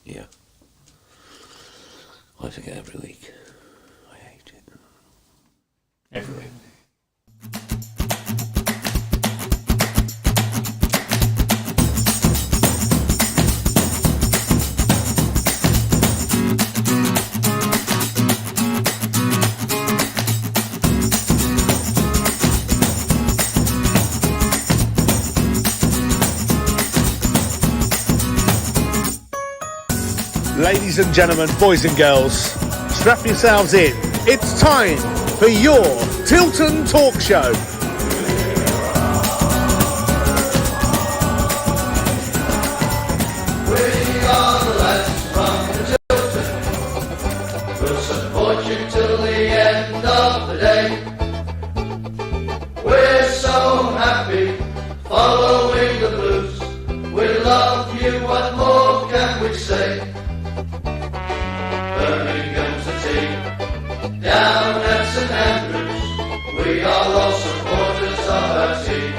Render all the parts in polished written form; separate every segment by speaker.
Speaker 1: Yeah. I forget every week. I hate it.
Speaker 2: Every week.
Speaker 3: Ladies and gentlemen, boys and girls, strap yourselves in. It's time for your Tilton Talk Show.
Speaker 4: We are the lads from the Tilton. We'll support you till the end of the day. We're so happy following the blues. We love you, what more can we say? Birmingham's the team, down at St Andrews, we are all supporters of our team.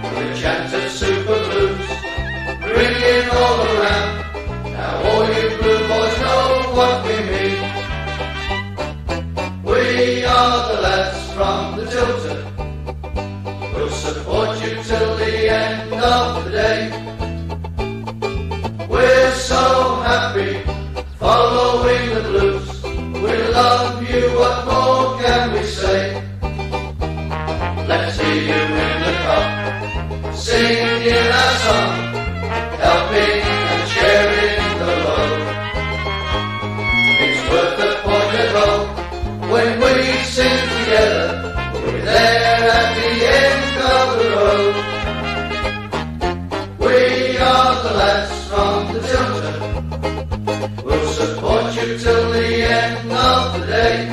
Speaker 4: The chanted Super Blues, ringing all around, now all you blue boys know what we mean. We are the lads from the Tilton, we'll support you till the end of the day. We're so happy following the blues, we love you, what more can we say? Let's see you in the cup, singing our song, helping and sharing the load. It's worth the point at home, when we sing together, we're there at the end of the road. We are the lads from the Tilton, we'll support you till the end of the day.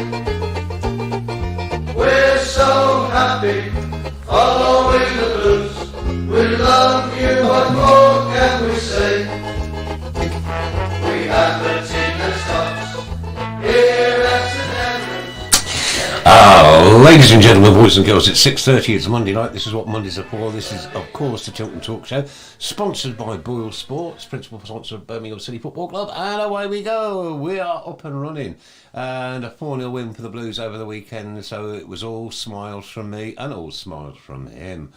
Speaker 4: We're so happy following the blues, we love you, what more can we say? We have the team that stops here at St Andrews.
Speaker 1: Ladies and gentlemen, boys and girls, it's 6:30, it's Monday night. This is what Mondays are for. This is, of course, the Tilton Talk Show, sponsored by Boyle Sports, principal sponsor of Birmingham City Football Club, and away we go. We are up and running. And a 4-0 win for the Blues over the weekend, so it was all smiles from me and all smiles from him.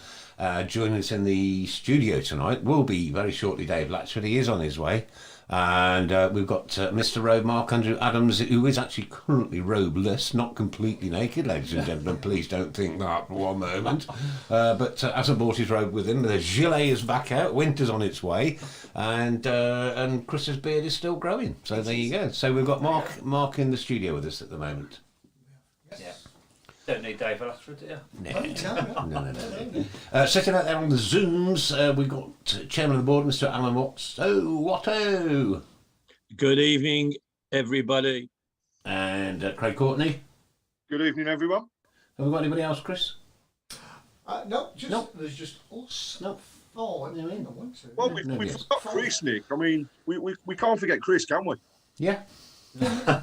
Speaker 1: Joining us in the studio tonight will be very shortly Dave Latchford. He is on his way. And we've got Mr. Robe, Mark Andrew Adams, who is actually currently robeless, not completely naked, ladies and gentlemen. Please don't think that for one moment. But hasn't brought his robe with him. The gilet is back out, winter's on its way, and Chris's beard is still growing. So there you go. So we've got Mark in the studio with us at the moment.
Speaker 2: Yeah. Don't need Dave Latchford, do you?
Speaker 1: No. Sitting out there on the Zooms, we've got Chairman of the Board, Mr. Alan Watts. Watto.
Speaker 5: Good evening, everybody.
Speaker 1: And Craig Courtney.
Speaker 6: Good evening, everyone.
Speaker 1: Have we got anybody else, Chris?
Speaker 7: There's just us.
Speaker 1: No.
Speaker 7: Oh, I mean, I want to.
Speaker 6: Well, we've got Chris, Nick. I mean, we can't forget Chris, can we?
Speaker 1: Yeah.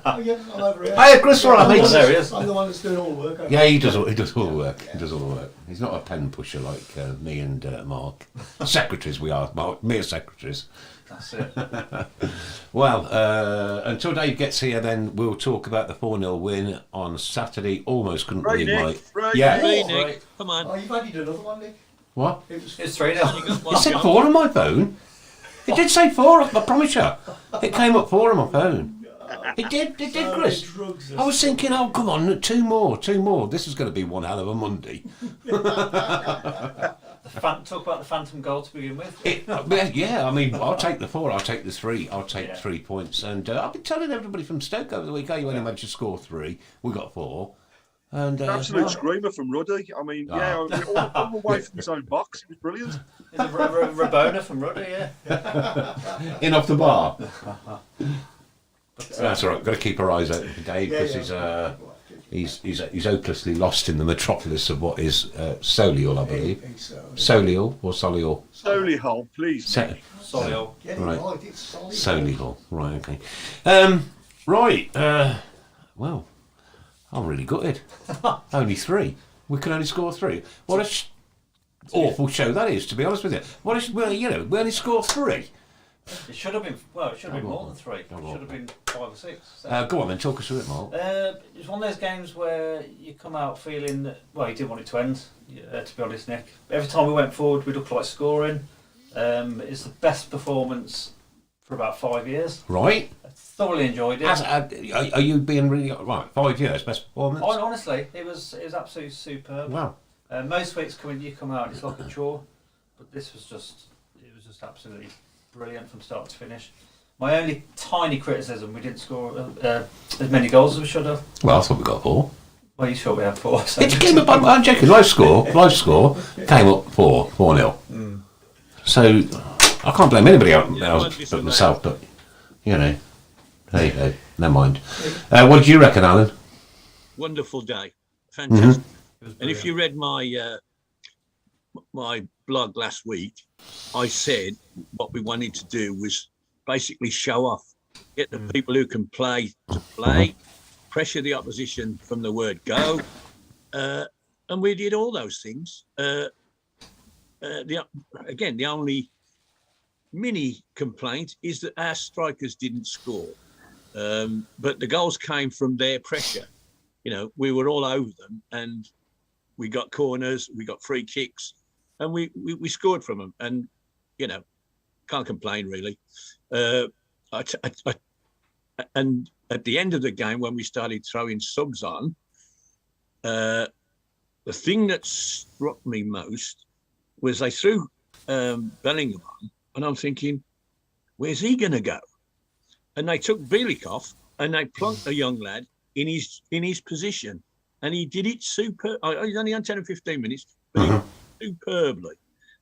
Speaker 7: Oh, yeah, I'm over here.
Speaker 1: Hey, Chris, all right, mate.
Speaker 2: There he is.
Speaker 7: I'm the one that's doing all the work.
Speaker 1: Yeah, he does all the work. He does all the work. He's not a pen pusher like me and Mark. Secretaries we are, Mark. Mere secretaries.
Speaker 2: That's it.
Speaker 1: Well, until Dave gets here, then we'll talk about the 4-0 win on Saturday. Almost couldn't believe
Speaker 6: Nick.
Speaker 1: my...
Speaker 5: Nick. Come on.
Speaker 7: Oh, you've added another one, Nick.
Speaker 1: What?
Speaker 2: It's 3-0.
Speaker 1: It said 4 on my phone. It did say 4, I promise you. It came up 4 on my phone. It did, Chris. I was thinking, oh, come on, two more. This is going to be one hell of a Monday.
Speaker 2: Talk about the phantom goal to begin with.
Speaker 1: Yeah, I mean, I'll take the 4, I'll take the 3, I'll take 3 points. And I've been telling everybody from Stoke over the week, you only managed to score 3, we got 4. And
Speaker 6: absolute screamer from Ruddy. I mean, all the way from his own box. It was brilliant.
Speaker 2: There's a Rabona from Ruddy, yeah.
Speaker 1: In off the bar. That's all right. Got to keep our eyes open for Dave because he's hopelessly lost in the metropolis of what is Solihull, I believe. Solihull or Solihull?
Speaker 6: Solihull, please.
Speaker 2: Solihull.
Speaker 1: Right. Solihull. Right. Okay. Right. Well, I'm really gutted. Only 3. We can only score 3. What a awful show that is, to be honest with you. We only score 3.
Speaker 2: It should have been. Well, it should have been more than 3. It should have been 5 or 6.
Speaker 1: Go on then, talk us through it, Mark.
Speaker 2: It's one of those games where you come out feeling that, well, you didn't want it to end, to be honest, Nick. Every time we went forward, we looked like scoring. It's the best performance for about 5 years.
Speaker 1: Right.
Speaker 2: I thoroughly enjoyed it.
Speaker 1: Are you being really... Right, 5 years, best performance?
Speaker 2: Honestly, it was absolutely superb.
Speaker 1: Wow.
Speaker 2: Most weeks you come out, it's like a chore. But this was just absolutely brilliant from start to finish. My only tiny criticism, we didn't score as many goals as we should have.
Speaker 1: Well, I thought we got 4.
Speaker 2: Well, you sure we had 4. So
Speaker 1: It came up, I'm checking, live score, came up 4-0. So, I can't blame anybody else but myself, but, you know, there you go, never mind. What do you reckon, Alan?
Speaker 5: Wonderful day. Fantastic. And if you read my my blog last week, I said what we wanted to do was basically show off, get the people who can play to play, pressure the opposition from the word go, and we did all those things. The only mini complaint is that our strikers didn't score, but the goals came from their pressure. You know, we were all over them, and we got corners, we got free kicks, and we scored from them. And you know, can't complain really. And at the end of the game, when we started throwing subs on, the thing that struck me most was they threw Bellingham on, and I'm thinking, where's he going to go? And they took Bielikov and they plunked a young lad in his position, and he did it super. He's only on 10 or 15 minutes, but he did it superbly.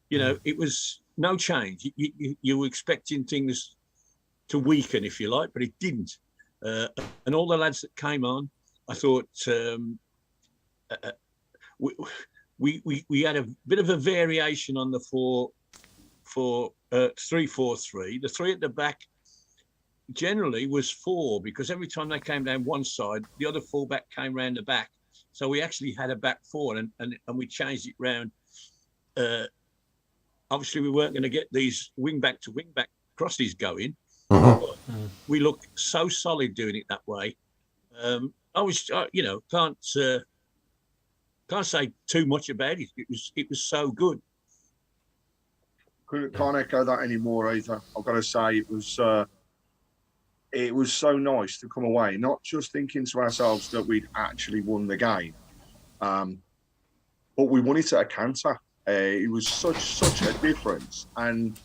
Speaker 5: You know, it was no change. You were expecting things to weaken, if you like, but it didn't. And all the lads that came on, I thought we had a bit of a variation on the 3-4-3. The 3 at the back generally was 4, because every time they came down one side, the other fullback came round the back. So we actually had a back 4, and we changed it round. Obviously, we weren't going to get these wing back to wing back crosses going. We looked so solid doing it that way. I was, can't say too much about it. It was so good.
Speaker 6: Can't echo that anymore either. I've got to say it was so nice to come away, not just thinking to ourselves that we'd actually won the game, but we won it at a canter. It was such a difference. And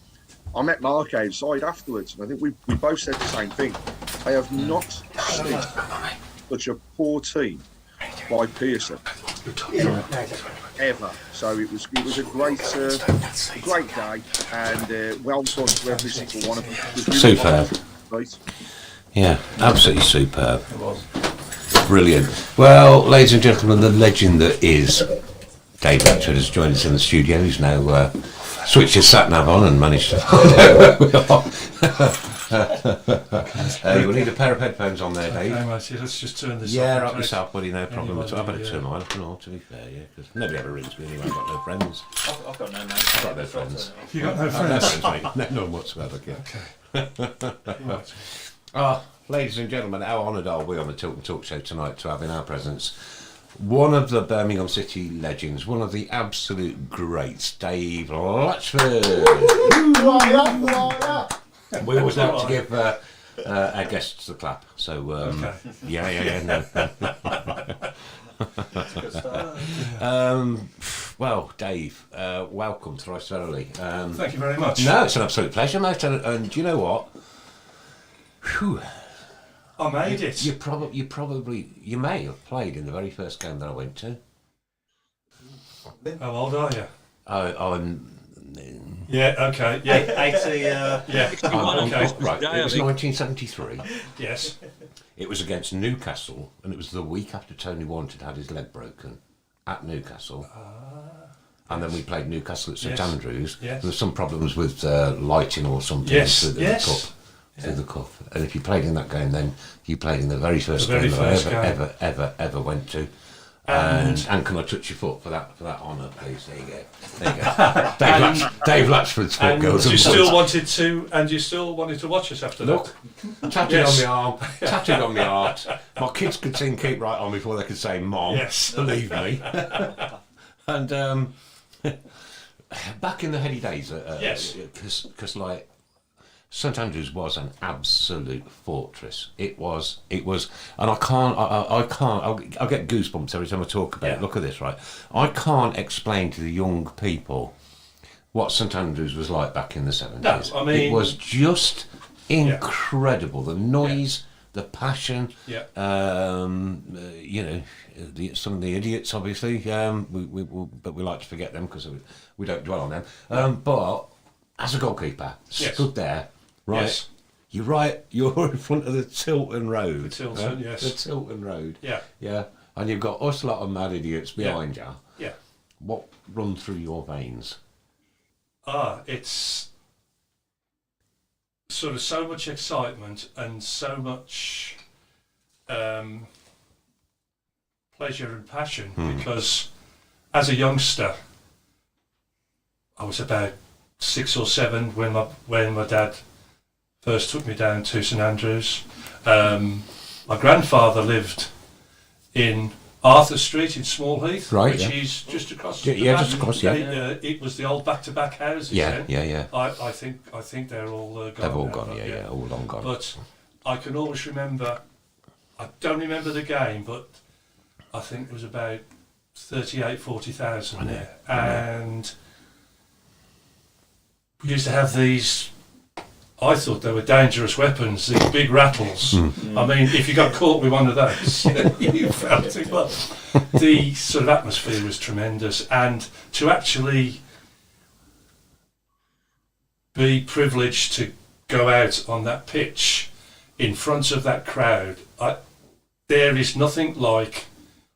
Speaker 6: I met Mark outside afterwards, and I think we both said the same thing. I have not seen such a poor team by Pearson ever. So it was a great day, and well done to every single one of them. It was really
Speaker 1: Superb.
Speaker 6: right.
Speaker 1: Yeah, absolutely superb. It was. Brilliant. Well, ladies and gentlemen, the legend that is Dave Latchford has joined us in the studio. He's now switched his sat-nav on and managed to... You'll need a pair of headphones on there, Dave.
Speaker 8: Okay, mate, let's just turn this
Speaker 1: Yeah,
Speaker 8: off.
Speaker 1: up yourself, buddy, no problem at all. I better turn mine up and all, to be fair, yeah, because nobody ever rings me anyway. I've got no friends.
Speaker 2: I've got no name.
Speaker 1: I've got no friends.
Speaker 8: You got no
Speaker 1: No
Speaker 8: friends?
Speaker 1: friends, mate. No one whatsoever, yeah.
Speaker 8: Okay.
Speaker 1: Right. Ladies and gentlemen, how honoured are we on the Tilton Talk Show tonight to have in our presence one of the Birmingham City legends, one of the absolute greats, Dave Latchford. We always like to give our guests the clap, so
Speaker 8: Okay.
Speaker 1: Well, Dave, welcome thrice thoroughly.
Speaker 8: Thank you very much.
Speaker 1: No, it's an absolute pleasure, mate, and do you know what? Whew.
Speaker 8: I made it.
Speaker 1: You may have played in the very first game that I went to.
Speaker 8: How old are you?
Speaker 1: I'm.
Speaker 8: Yeah, okay. Yeah.
Speaker 2: 80.
Speaker 8: Yeah.
Speaker 1: Okay.
Speaker 8: Okay.
Speaker 1: Right. It was 1973.
Speaker 8: Yes.
Speaker 1: It was against Newcastle, and it was the week after Tony Warnted had his leg broken at Newcastle. And then we played Newcastle at St Andrews.
Speaker 8: Yes.
Speaker 1: There were some problems with lighting or something
Speaker 8: Yes.
Speaker 1: through the cup. Through the cup. And if you played in that game, then you played in the very first
Speaker 8: The very
Speaker 1: game
Speaker 8: first
Speaker 1: that I
Speaker 8: game.
Speaker 1: ever went to. And can I touch your foot for that honour, please? There you go. Dave Latchford's foot, girls.
Speaker 8: You still wanted to watch us after
Speaker 1: Look, tatted
Speaker 8: Yes.
Speaker 1: on my arm, tatted on my heart. My kids could sing "Keep Right On" before they could say "Mom."
Speaker 8: Yes.
Speaker 1: Believe me. And back in the heady days,
Speaker 8: Yes.
Speaker 1: because like St Andrews was an absolute fortress. It was, and I can't. I'll get goosebumps every time I talk about it. Look at this, right? I can't explain to the young people what St Andrews was like back in the 70s.
Speaker 8: No, I mean,
Speaker 1: it was just incredible. The noise, the passion.
Speaker 8: Yeah.
Speaker 1: You know, some of the idiots, obviously. But we like to forget them because we don't dwell on them. But as a goalkeeper, stood there. Right,
Speaker 8: Yes.
Speaker 1: You're in front of the Tilton Road.
Speaker 8: The Tilton, yes.
Speaker 1: The Tilton Road.
Speaker 8: Yeah.
Speaker 1: And you've got us lot of mad idiots behind you.
Speaker 8: Yeah.
Speaker 1: What run through your veins?
Speaker 8: It's sort of so much excitement and so much pleasure and passion because as a youngster, I was about 6 or 7 when my dad first took me down to St Andrews. My grandfather lived in Arthur Street in Smallheath,
Speaker 1: Right,
Speaker 8: which
Speaker 1: yeah.
Speaker 8: is just across.
Speaker 1: Yeah,
Speaker 8: the back.
Speaker 1: just across, yeah.
Speaker 8: It was the old back-to-back houses.
Speaker 1: Yeah,
Speaker 8: then.
Speaker 1: yeah.
Speaker 8: I think they're all gone.
Speaker 1: They've all
Speaker 8: now,
Speaker 1: gone,
Speaker 8: but
Speaker 1: yeah, all long gone.
Speaker 8: But I can always remember. I don't remember the game, but I think it was about 40,000 there, and we used to have these. I thought they were dangerous weapons, these big rattles. I mean, if you got caught with one of those, you felt it. But the sort of atmosphere was tremendous, and to actually be privileged to go out on that pitch in front of that crowd, there is nothing like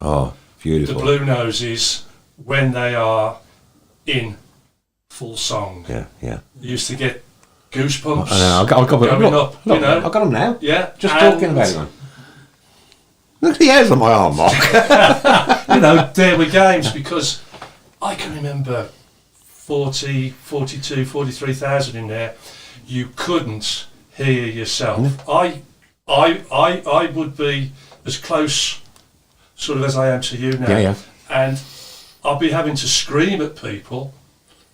Speaker 1: Oh, beautiful.
Speaker 8: the Blue Noses when they are in full song.
Speaker 1: Yeah.
Speaker 8: You used to get goosebumps.
Speaker 1: I know, I got
Speaker 8: going up,
Speaker 1: look,
Speaker 8: you know.
Speaker 1: I got them now.
Speaker 8: Yeah,
Speaker 1: Just
Speaker 8: and,
Speaker 1: talking about it, man. Look at the hairs on my arm, Mark.
Speaker 8: You know, there were games because I can remember 40, 42, 43,000 in there. You couldn't hear yourself. I would be as close sort of as I am to you now.
Speaker 1: Yeah.
Speaker 8: And I'll be having to scream at people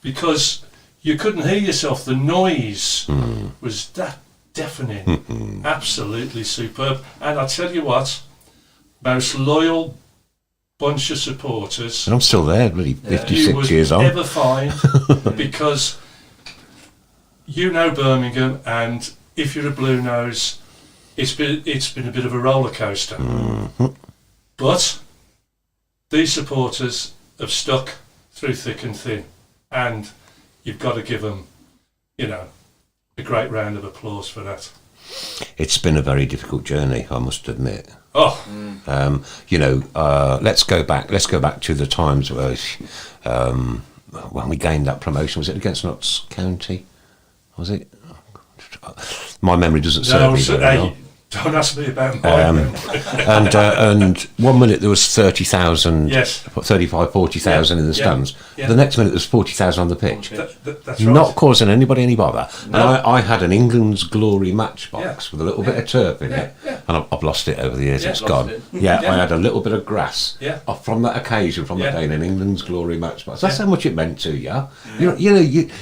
Speaker 8: because you couldn't hear yourself. The noise was that deafening. Absolutely superb. And I tell you what, most loyal bunch of supporters
Speaker 1: And I'm still there, really,
Speaker 8: you
Speaker 1: 56
Speaker 8: would
Speaker 1: years old.
Speaker 8: ever find because you know Birmingham, and if you're a Blue Nose, it's been a bit of a roller coaster. But these supporters have stuck through thick and thin, and you've got to give them, you know, a great round of applause for that.
Speaker 1: It's been a very difficult journey, I must admit.
Speaker 8: Oh,
Speaker 1: You know, let's go back to the times where when we gained that promotion. Was it against Notts County? Was it? My memory doesn't serve me very well.
Speaker 8: don't ask me about mine.
Speaker 1: And 1 minute there was 30,000,
Speaker 8: Yes.
Speaker 1: 35, 40,000 in the stands.
Speaker 8: Yeah.
Speaker 1: The next minute there was 40,000 on the pitch.
Speaker 8: That's right.
Speaker 1: Not causing anybody any bother.
Speaker 8: No.
Speaker 1: And I had an England's Glory matchbox with a little bit of turf in it,
Speaker 8: yeah.
Speaker 1: and I've lost it over the years.
Speaker 2: Yeah,
Speaker 1: It's
Speaker 2: lost
Speaker 1: gone.
Speaker 2: it.
Speaker 1: Yeah,
Speaker 8: Yeah.
Speaker 1: I had a little bit of grass
Speaker 8: Yeah.
Speaker 1: from that occasion, from that
Speaker 8: Yeah.
Speaker 1: day, in an England's Glory matchbox. That's
Speaker 8: Yeah.
Speaker 1: how much it meant to you.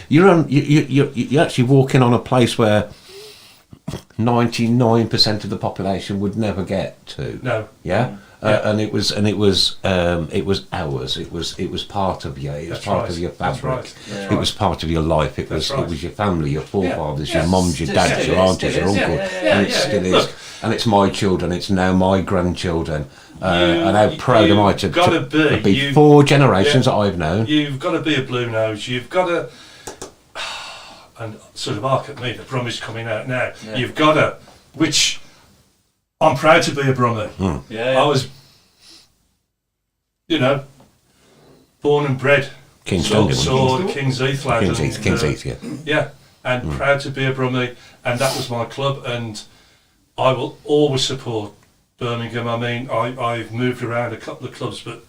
Speaker 1: You're actually walking on a place where 99% of the population would never get to.
Speaker 8: No.
Speaker 1: Yeah.
Speaker 8: Yeah.
Speaker 1: And it was ours. It was part of you. It was
Speaker 8: That's
Speaker 1: part
Speaker 8: right.
Speaker 1: of your
Speaker 8: That's
Speaker 1: fabric.
Speaker 8: right. That's
Speaker 1: It
Speaker 8: right.
Speaker 1: was part of your life. It
Speaker 8: That's
Speaker 1: was
Speaker 8: right.
Speaker 1: your family, your forefathers,
Speaker 8: Yeah.
Speaker 1: your mums, your
Speaker 2: Still
Speaker 1: dads,
Speaker 2: is,
Speaker 1: your aunties, your
Speaker 2: still is,
Speaker 1: uncle,
Speaker 2: yeah,
Speaker 1: and it
Speaker 8: yeah,
Speaker 1: still
Speaker 8: yeah.
Speaker 1: is.
Speaker 8: Look.
Speaker 1: And it's my children. It's now my grandchildren. And how proud am I to
Speaker 8: gotta be.
Speaker 1: be 4 generations that I've known.
Speaker 8: You've got to be a Blue Nose. You've got to, and sort of arc at me, the Brummie's coming out now.
Speaker 2: Yeah.
Speaker 8: You've got to, which I'm proud to be a Brummie. I was, you know, born and bred.
Speaker 1: King's
Speaker 8: Sword,
Speaker 1: Standing.
Speaker 8: King's Heath lad.
Speaker 1: King's Heath, yeah.
Speaker 8: Yeah, and proud to be a Brummie, and that was my club, and I will always support Birmingham. I mean, I've moved around a couple of clubs, but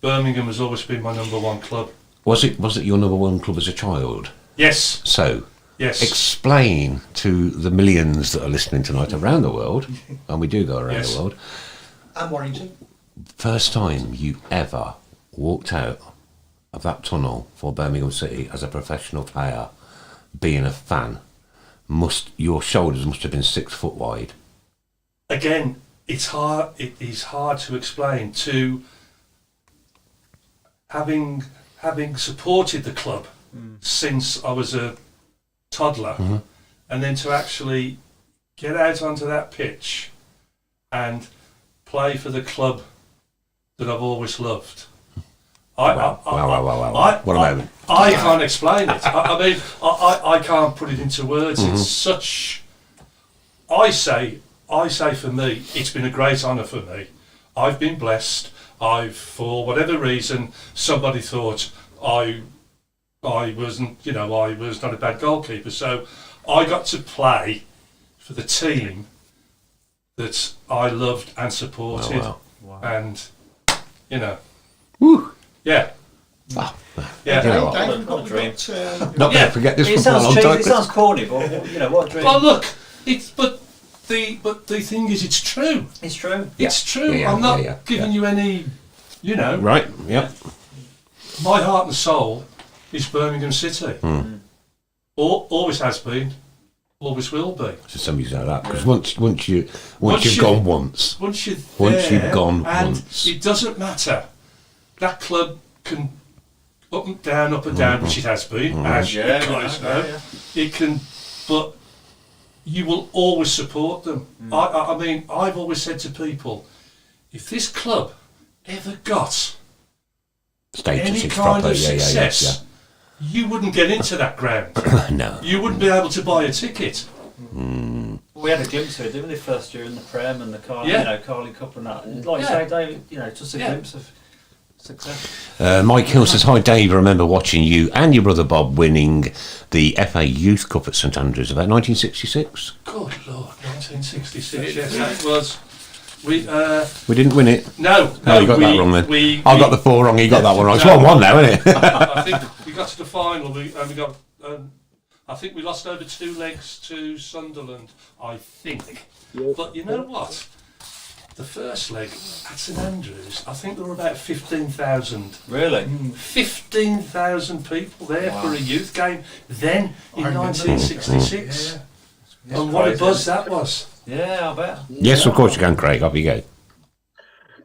Speaker 8: Birmingham has always been my number one club.
Speaker 1: Was it your number one club as a child?
Speaker 8: Yes.
Speaker 1: So,
Speaker 8: yes.
Speaker 1: Explain to the millions that are listening tonight around the world, and we do go around the world.
Speaker 7: And Warrington.
Speaker 1: First time you ever walked out of that tunnel for Birmingham City as a professional player, being a fan, your shoulders must have been 6 foot wide.
Speaker 8: Again, it's hard. It is hard to explain. To having supported the club since I was a toddler, and then to actually get out onto that pitch and play for the club that I've always loved.
Speaker 1: Wow. What a moment.
Speaker 8: I can't explain it. I mean, I can't put it into words. It's such... I say for me, it's been a great honour for me. I've been blessed. For whatever reason, somebody thought I wasn't, I was not a bad goalkeeper. So I got to play for the team that I loved and supported.
Speaker 2: Wow.
Speaker 8: And,
Speaker 1: Woo.
Speaker 8: yeah.
Speaker 1: Wow.
Speaker 8: Yeah.
Speaker 1: You know what?
Speaker 7: Dave, you've
Speaker 2: What a dream.
Speaker 1: Not going to forget this
Speaker 2: It
Speaker 1: one for a
Speaker 2: sounds
Speaker 1: long
Speaker 2: cheesy,
Speaker 1: time.
Speaker 2: it sounds corny, but what a dream.
Speaker 8: Well, look, but the thing is, it's true.
Speaker 2: It's true.
Speaker 8: It's true.
Speaker 1: Yeah,
Speaker 8: I'm not
Speaker 1: yeah.
Speaker 8: giving you any,
Speaker 1: Right, yep.
Speaker 8: My heart and soul is Birmingham City. Always has been, always will be.
Speaker 1: So somebody's know that, because once you've gone once,
Speaker 8: Once you're
Speaker 1: Once
Speaker 8: there,
Speaker 1: you've gone
Speaker 8: and
Speaker 1: once.
Speaker 8: it doesn't matter. That club can up and down, which it has been, as you guys know. It can, but you will always support them. I mean, I've always said to people, if this club ever got any kind of success, you wouldn't get into that ground.
Speaker 1: No.
Speaker 8: You wouldn't be able to buy a ticket.
Speaker 2: We had a glimpse of it, didn't we, the first year in the Prem and the Carling Cup and that. Like you say, Dave, just a glimpse of success.
Speaker 1: Mike Hill says, hi Dave, I remember watching you and your brother Bob winning the FA Youth Cup at St Andrews about 1966.
Speaker 8: Good Lord, 1966, yes, that was. We
Speaker 1: didn't win it.
Speaker 8: No,
Speaker 1: you got that wrong then. I got the 4 wrong, he got that one wrong. It's 1-1 now, isn't it?
Speaker 8: I think we got to the final, I think we lost over 2 legs to Sunderland, I think. But you know what? The first leg at St Andrews, I think there were about 15,000.
Speaker 2: Really?
Speaker 8: 15,000 people there for a youth game then in 1966. And what a buzz that was.
Speaker 2: Yeah, I bet.
Speaker 1: Yes, of course you can, Craig. Off you go.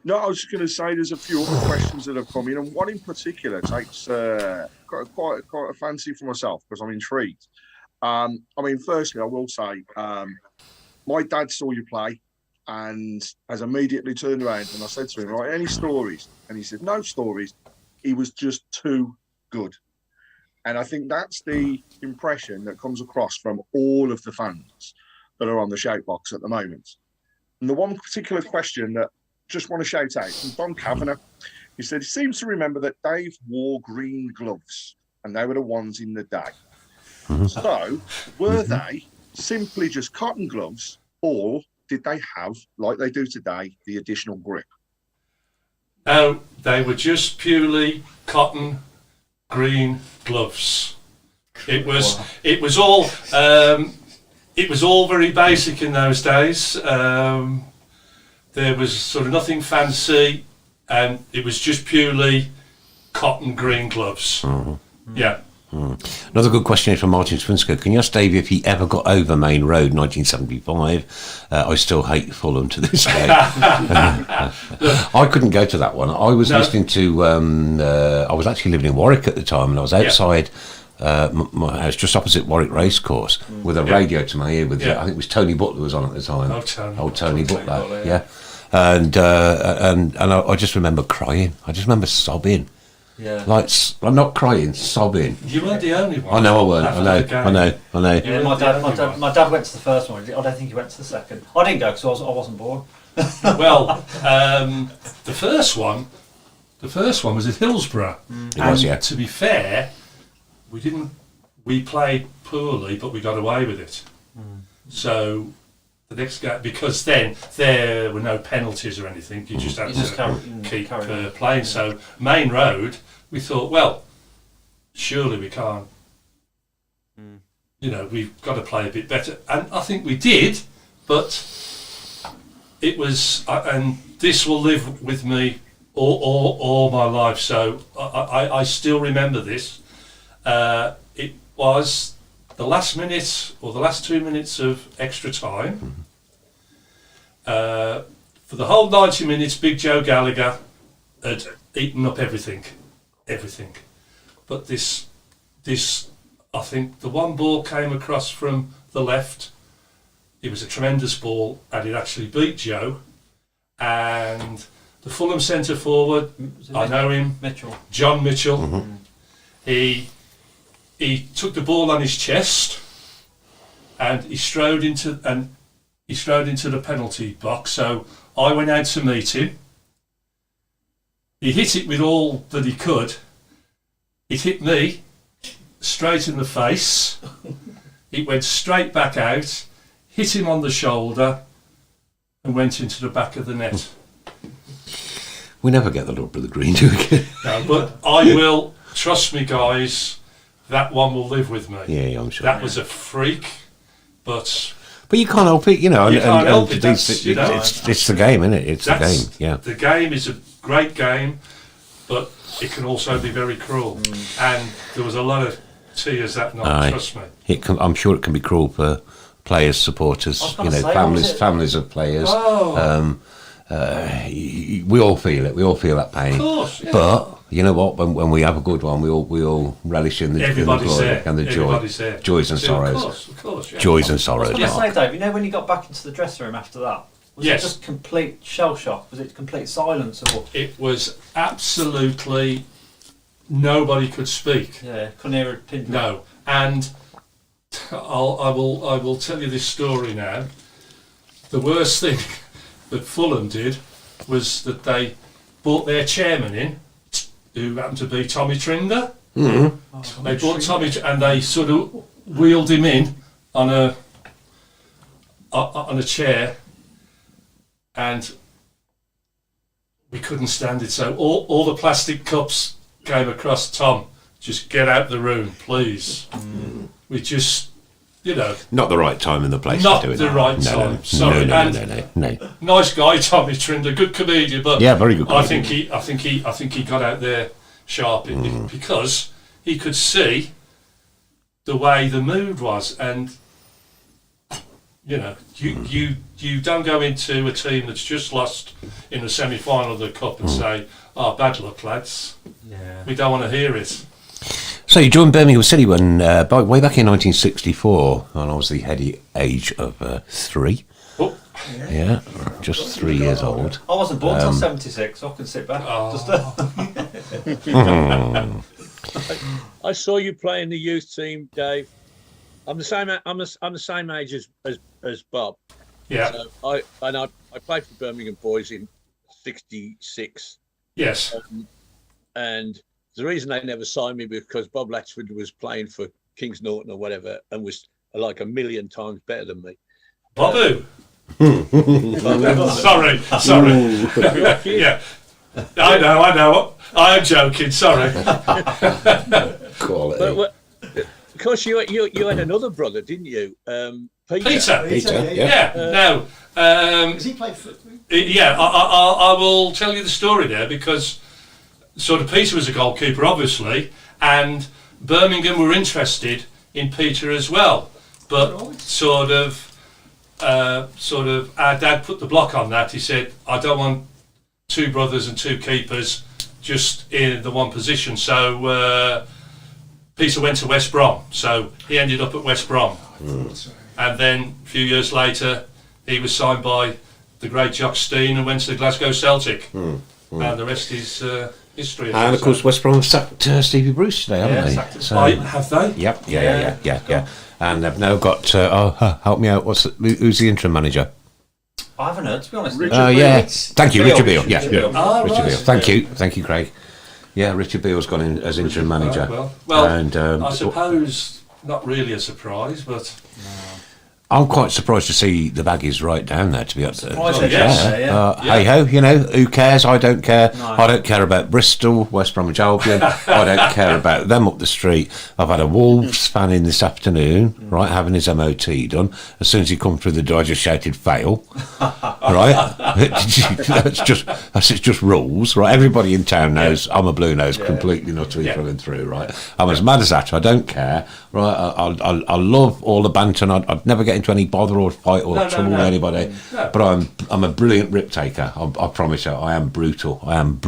Speaker 6: No, I was just going to say there's a few other questions that have come in, and one in particular takes quite a fancy for myself because I'm intrigued. I mean, firstly, I will say my dad saw you play and has immediately turned around, and I said to him, right, any stories? And he said, no stories. He was just too good. And I think that's the impression that comes across from all of the fans that are on the shout box at the moment. And the one particular question that just want to shout out from Don Kavanagh, he said he seems to remember that Dave wore green gloves and they were the ones in the day. So were they simply just cotton gloves, or did they have, like they do today, the additional grip?
Speaker 8: No, they were just purely cotton green gloves. It was all very basic in those days. There was sort of nothing fancy, and it was just purely cotton green gloves. Yeah.
Speaker 1: Another good question is from Martin Swinsko. Can you ask Dave if he ever got over Main Road 1975? I still hate Fulham to this day. I couldn't go to that one. I was listening to, I was actually living in Warwick at the time, and I was outside my house just opposite Warwick Racecourse with a radio to my ear. With I think it was Tony Butler was on at the time. Old Tony Butler, yeah. And I just remember crying. I just remember sobbing.
Speaker 2: Yeah.
Speaker 1: Like, I'm not crying, sobbing.
Speaker 8: You weren't the only one.
Speaker 1: I know I weren't. I know.
Speaker 2: Yeah, my dad went to the first one. I don't think he went to the second. I didn't go because I wasn't born.
Speaker 8: Well, the first one was at Hillsborough.
Speaker 1: It was, yeah.
Speaker 8: To be fair, we played poorly, but we got away with it. So the next game, because then there were no penalties or anything. You just had to keep playing. So Main Road, we thought, well, surely we can't. You know, we've got to play a bit better, and I think we did. But it was, and this will live with me all my life. So I still remember this. It was the last minute or the last 2 minutes of extra time. For the whole 90 minutes, Big Joe Gallagher had eaten up everything. But this, I think the one ball came across from the left. It was a tremendous ball, and it actually beat Joe. And the Fulham centre forward, I know him, John Mitchell. He took the ball on his chest, and he strode into the penalty box. So I went out to meet him. He hit it with all that he could. It hit me straight in the face. It went straight back out, hit him on the shoulder, and went into the back of the net.
Speaker 1: We never get the Lord Brother Green, do we?
Speaker 8: No, but I will, trust me guys, that one will live with me.
Speaker 1: Yeah, I'm sure.
Speaker 8: That was a freak, but
Speaker 1: you can't help it, you know.
Speaker 8: You can't help it.
Speaker 1: It's the game, isn't it? It's the game, yeah.
Speaker 8: The game is a great game, but it can also be very cruel. And there was a lot of tears that night, trust me.
Speaker 1: I'm sure it can be cruel for players, supporters, you know, families of players. We all feel it. We all feel that pain.
Speaker 8: Of course, yeah.
Speaker 1: But you know what? When we have a good one, we all relish in the glory and the joy, joys and sorrows.
Speaker 8: Of course, yeah.
Speaker 1: Joys and sorrows.
Speaker 2: I was going to say, Dave, you know when you got back into the dressing room after that, was it just complete shell shock? Was it complete silence? Or?
Speaker 8: It was absolutely nobody could speak.
Speaker 2: Yeah, couldn't hear a pin drop.
Speaker 8: No, and I will tell you this story now. The worst thing that Fulham did was that they brought their chairman in, who happened to be Tommy Trinder. They brought Tommy, and they sort of wheeled him in on a chair, and we couldn't stand it. So all the plastic cups came across. Tom, just get out the room, please. We just, you know,
Speaker 1: not the right time and the place.
Speaker 8: Not
Speaker 1: to do it.
Speaker 8: the right time. Sorry,
Speaker 1: no.
Speaker 8: Nice guy, Tommy Trinder, good comedian, but
Speaker 1: yeah, very good.
Speaker 8: I think he got out there sharp because he could see the way the mood was, and you know, you don't go into a team that's just lost in the semi-final of the cup and say, "Oh, bad luck, lads." Yeah, we don't want to hear it.
Speaker 1: So you joined Birmingham City when way back in 1964, and I was the heady age of 3.
Speaker 8: Oh.
Speaker 1: Yeah, just 3 years old.
Speaker 2: I wasn't born until 76, so I can sit back.
Speaker 5: I saw you play in the youth team, Dave. I'm the same. I'm the same age as Bob.
Speaker 8: Yeah.
Speaker 5: So I played for Birmingham Boys in '66.
Speaker 8: Yes.
Speaker 5: And the reason they never signed me because Bob Latchford was playing for Kings Norton or whatever and was like a million times better than me.
Speaker 8: Babu. Sorry. Yeah. I know. I am joking. Sorry.
Speaker 1: Quality.
Speaker 5: But, of course, you had another brother, didn't you?
Speaker 8: Peter.
Speaker 1: Yeah.
Speaker 8: Now,
Speaker 7: Has he played football?
Speaker 8: yeah, I will tell you the story there because sort of Peter was a goalkeeper, obviously, and Birmingham were interested in Peter as well. But sort of our dad put the block on that. He said, I don't want 2 brothers and 2 keepers just in the one position. So Peter went to West Brom. So he ended up at West Brom. And then a few years later, he was signed by the great Jock Stein and went to the Glasgow Celtic. And the rest is history.
Speaker 1: And of course, West Brom have sacked Stevie Bruce today, haven't they?
Speaker 8: So, have they?
Speaker 1: Yep. Yeah. And they've now got. Help me out. Who's the interim manager?
Speaker 2: I haven't heard, to be honest.
Speaker 1: Thank you, Richard Beale. Yeah. Richard
Speaker 8: Right.
Speaker 1: Beale. Thank you, Craig. Yeah, Richard Beale's gone in as interim manager.
Speaker 8: Well,
Speaker 1: and
Speaker 8: I suppose not really a surprise, but
Speaker 1: I'm quite surprised to see the Baggies right down there, to be honest. Hey ho, who cares? I don't care. No. I don't care about Bristol, West Bromwich Albion. I don't care about them up the street. I've had a Wolves fan in this afternoon, right, having his MOT done. As soon as he come through the door, I just shouted fail. Right? That's just rules, right? Everybody in town knows I'm a blue nose, completely nutty through and through, right? I'm as mad as that. I don't care, right? I love all the banter. And I'd never get into any bother or fight or trouble with anybody. No. But I'm a brilliant rip taker. I promise you, I am brutal. And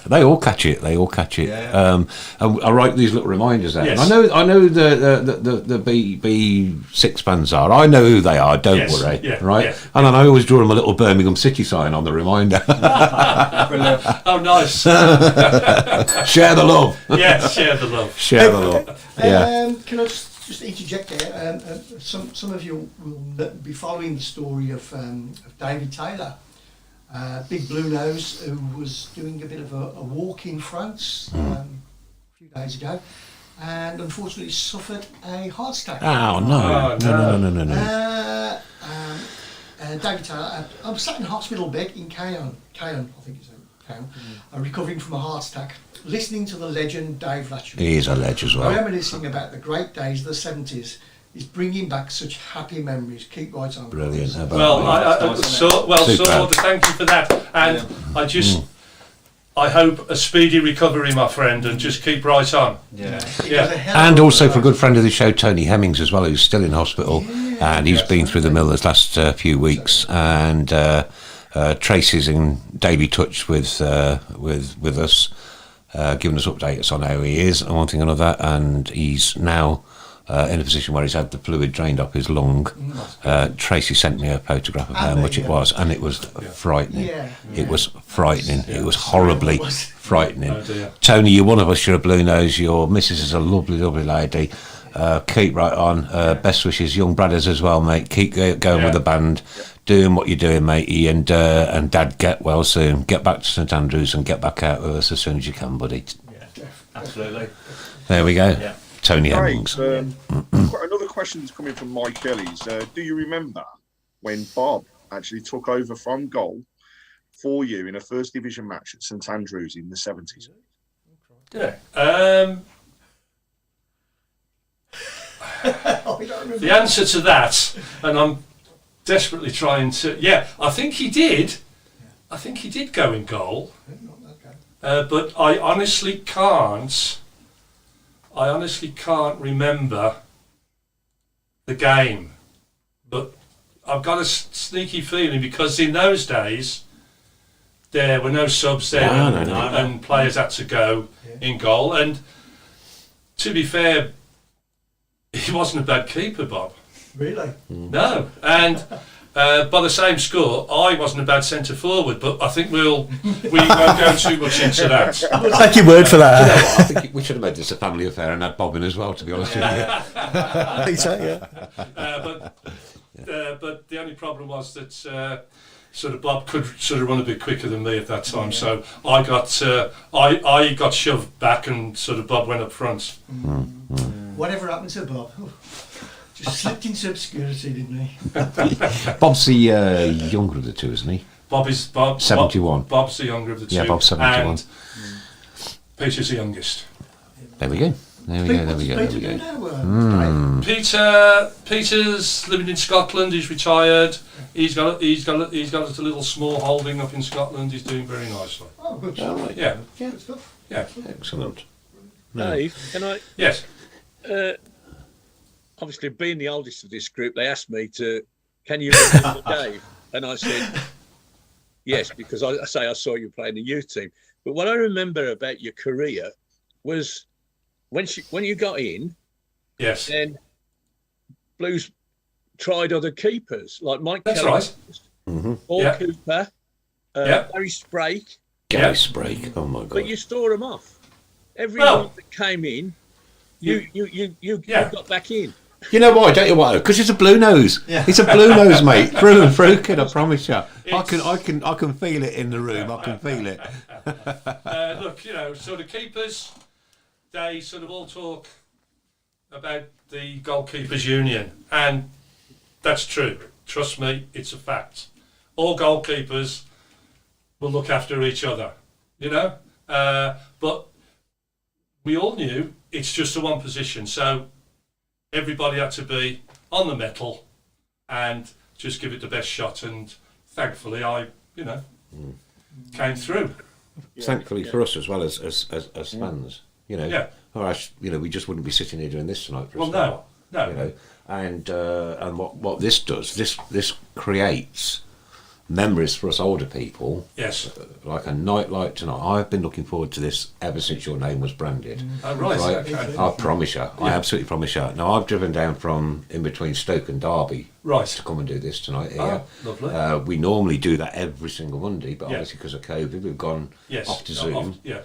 Speaker 1: they all catch it. Yeah. And I write these little reminders there. Yes. And I know the B6 fans are. I know who they are. Don't worry, right? Yeah. And then I always draw them a little Birmingham City sign on the reminder.
Speaker 8: Brilliant. Oh, nice.
Speaker 1: Share the love.
Speaker 8: Yes, share the love.
Speaker 1: Share the love. Yeah.
Speaker 7: Can I just interject there? Some of you will be following the story of David Taylor, big blue nose, who was doing a bit of a walk in France a few days ago, and unfortunately suffered a heart attack.
Speaker 1: Oh no!
Speaker 7: David Taylor, I'm sat in hospital bed in Caen, I think it's Caen, recovering from a heart attack, listening to the legend Dave Latchford.
Speaker 1: He is a legend as well.
Speaker 7: Reminiscing about the great days of the 70s. Is bringing back such happy memories. Keep right on.
Speaker 1: Brilliant.
Speaker 7: Thank
Speaker 8: you for that. And I hope a speedy recovery, my friend, and just keep right on.
Speaker 1: Yeah. And also for a good friend of the show, Tony Hemmings, as well, who's still in hospital, and he's been through the mill this last few weeks. And Tracy's in daily touch with us, giving us updates on how he is and one thing and another. And he's now in a position where he's had the fluid drained up his lung. Tracy sent me a photograph of how much it was, and it was frightening. It was frightening. It was horribly frightening. Oh, Tony, you're one of us. You're a blue nose. Your missus is a lovely, lovely lady. Keep right on. Best wishes, young brothers as well, mate. Keep going with the band. Doing what you're doing, matey, and Dad, get well soon. Get back to St Andrews and get back out with us as soon as you can, buddy.
Speaker 2: Yeah, absolutely.
Speaker 1: There we go. Yeah. Tony Hemmings.
Speaker 6: Another question that's coming from Mike Ellis. Do you remember when Bob actually took over from goal for you in a first division match at St Andrews in the 70s?
Speaker 8: Yeah. The answer to that, and I'm desperately trying to. Yeah, I think he did. I think he did go in goal. But I honestly can't remember the game, but I've got a sneaky feeling because in those days there were no subs there and players had to go in goal. And to be fair, he wasn't a bad keeper, Bob.
Speaker 7: Really?
Speaker 8: No, and by the same score, I wasn't a bad centre forward, but I think we won't go too much into that.
Speaker 3: I'll take your word for that.
Speaker 1: I think we should have made this a family affair and had Bob in as well, to be honest with you.
Speaker 3: I think so,
Speaker 8: but the only problem was that sort of Bob could sort of run a bit quicker than me at that time, so I got shoved back and sort of Bob went up front.
Speaker 7: Whatever happened to Bob? Just slipped into obscurity, didn't he?
Speaker 1: Bob's the younger of the two, isn't he?
Speaker 8: Bob
Speaker 1: 71.
Speaker 8: Bob's the younger of the two.
Speaker 1: Yeah, Bob's 71.
Speaker 8: And Peter's the youngest.
Speaker 1: There we go.
Speaker 8: Peter's living in Scotland. He's retired. He's got a little small holding up in Scotland. He's doing very nicely.
Speaker 7: Oh, good.
Speaker 1: All right.
Speaker 8: Yeah.
Speaker 7: Good stuff.
Speaker 8: Yeah.
Speaker 1: Excellent.
Speaker 5: Dave, can I?
Speaker 8: Yes.
Speaker 5: Obviously, being the oldest of this group, they asked me can you remember Dave? And I said, yes, because I saw you playing the youth team. But what I remember about your career was when you got in,
Speaker 8: yes,
Speaker 5: then Blues tried other keepers, like Mike
Speaker 8: That's
Speaker 5: Kelly,
Speaker 8: right.
Speaker 5: Paul Cooper, Gary Sprake.
Speaker 1: Gary Sprake, oh my God.
Speaker 5: But you store them off. Everyone that came in, you got back in.
Speaker 1: You know why? Don't you why? Because he's a blue nose. Yeah. He's a blue nose, mate. Through and through, kid. I promise you. I can feel it in the room. I can feel it.
Speaker 8: Look, so the keepers, they sort of all talk about the goalkeepers union, and that's true. Trust me, it's a fact. All goalkeepers will look after each other, you know. But we all knew it's just a one position, so everybody had to be on the mettle and just give it the best shot. And thankfully, I came through.
Speaker 1: Thankfully for us as well as fans, you know.
Speaker 8: Yeah.
Speaker 1: Or else, you know, we just wouldn't be sitting here doing this tonight. For a
Speaker 8: Well,
Speaker 1: start,
Speaker 8: no.
Speaker 1: You know, and what this does, this creates memories for us older people.
Speaker 8: Yes.
Speaker 1: Like a night like tonight. I've been looking forward to this ever since your name was branded.
Speaker 8: Oh, right. Okay.
Speaker 1: I promise you. I absolutely promise you. Now, I've driven down from in between Stoke and Derby
Speaker 8: Right.
Speaker 1: to come and do this tonight here.
Speaker 8: Oh, lovely.
Speaker 1: We normally do that every single Monday, but
Speaker 8: Yeah.
Speaker 1: obviously because of COVID, we've gone
Speaker 8: Yes.
Speaker 1: off to Zoom.
Speaker 8: Yeah.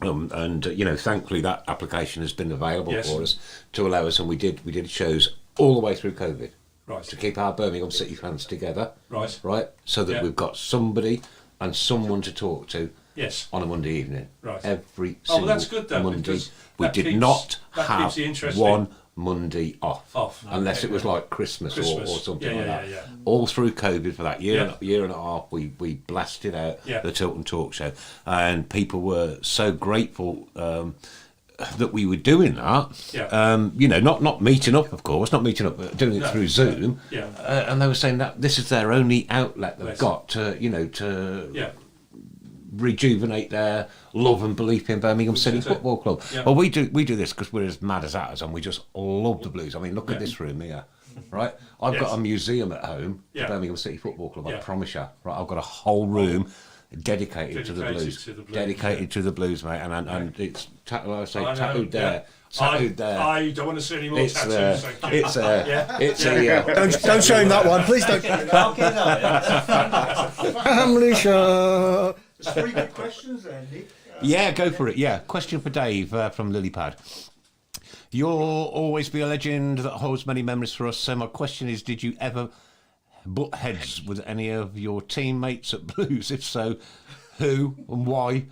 Speaker 1: And you know, thankfully that application has been available
Speaker 8: Yes.
Speaker 1: for us to allow us, and we did shows all the way through COVID
Speaker 8: Right.
Speaker 1: to keep our Birmingham City fans together,
Speaker 8: Right.
Speaker 1: so that
Speaker 8: Yeah.
Speaker 1: we've got somebody and someone to talk to
Speaker 8: Yes.
Speaker 1: on a Monday evening.
Speaker 8: Right.
Speaker 1: Every
Speaker 8: Oh,
Speaker 1: single
Speaker 8: well, that's good though,
Speaker 1: Monday.
Speaker 8: because
Speaker 1: We
Speaker 8: that
Speaker 1: did
Speaker 8: keeps-
Speaker 1: not
Speaker 8: that
Speaker 1: have
Speaker 8: keeps it interesting.
Speaker 1: one Monday off, unless
Speaker 8: Okay,
Speaker 1: it was
Speaker 8: yeah.
Speaker 1: like Christmas. Or something
Speaker 8: Yeah,
Speaker 1: like
Speaker 8: yeah,
Speaker 1: that.
Speaker 8: yeah.
Speaker 1: All through COVID for that year,
Speaker 8: Yeah.
Speaker 1: year and a half, we blasted out
Speaker 8: Yeah.
Speaker 1: the Tilton Talk Show, and people were so grateful that we were doing that.
Speaker 8: Yeah.
Speaker 1: You know, not meeting up, of course, not meeting up, but doing it
Speaker 8: No,
Speaker 1: through Zoom.
Speaker 8: Yeah.
Speaker 1: And they were saying that this is their only outlet they've
Speaker 8: Yes.
Speaker 1: got to, you know, to
Speaker 8: Yeah.
Speaker 1: rejuvenate their love and belief in Birmingham City
Speaker 8: That's it.
Speaker 1: Football Club.
Speaker 8: Yeah.
Speaker 1: Well, we do this because we're as mad as hatters, and we just love the Blues. I mean, look at this room here, right? I've
Speaker 8: Yes.
Speaker 1: got a museum at home, the
Speaker 8: Yeah.
Speaker 1: Birmingham City Football Club. I
Speaker 8: Yeah.
Speaker 1: promise you, right? I've got a whole room dedicated to the
Speaker 8: Dedicated
Speaker 1: Blues,
Speaker 8: to the Blues,
Speaker 1: dedicated to the Blues, mate. And it's like I say,
Speaker 8: I know,
Speaker 1: tattooed there,
Speaker 8: yeah.
Speaker 1: tattooed there.
Speaker 8: I don't want to see any more
Speaker 1: It's
Speaker 8: tattoos. Thank you.
Speaker 1: it's
Speaker 8: Yeah.
Speaker 1: it's
Speaker 8: Yeah.
Speaker 1: a
Speaker 3: Don't show him that one, please don't. Family show.
Speaker 7: There's 3 good questions there, Nick.
Speaker 1: yeah, go for it. Yeah, question for Dave from Lilypad. You'll always be a legend that holds many memories for us. So my question is, did you ever butt heads with any of your teammates at Blues? If so, who and why?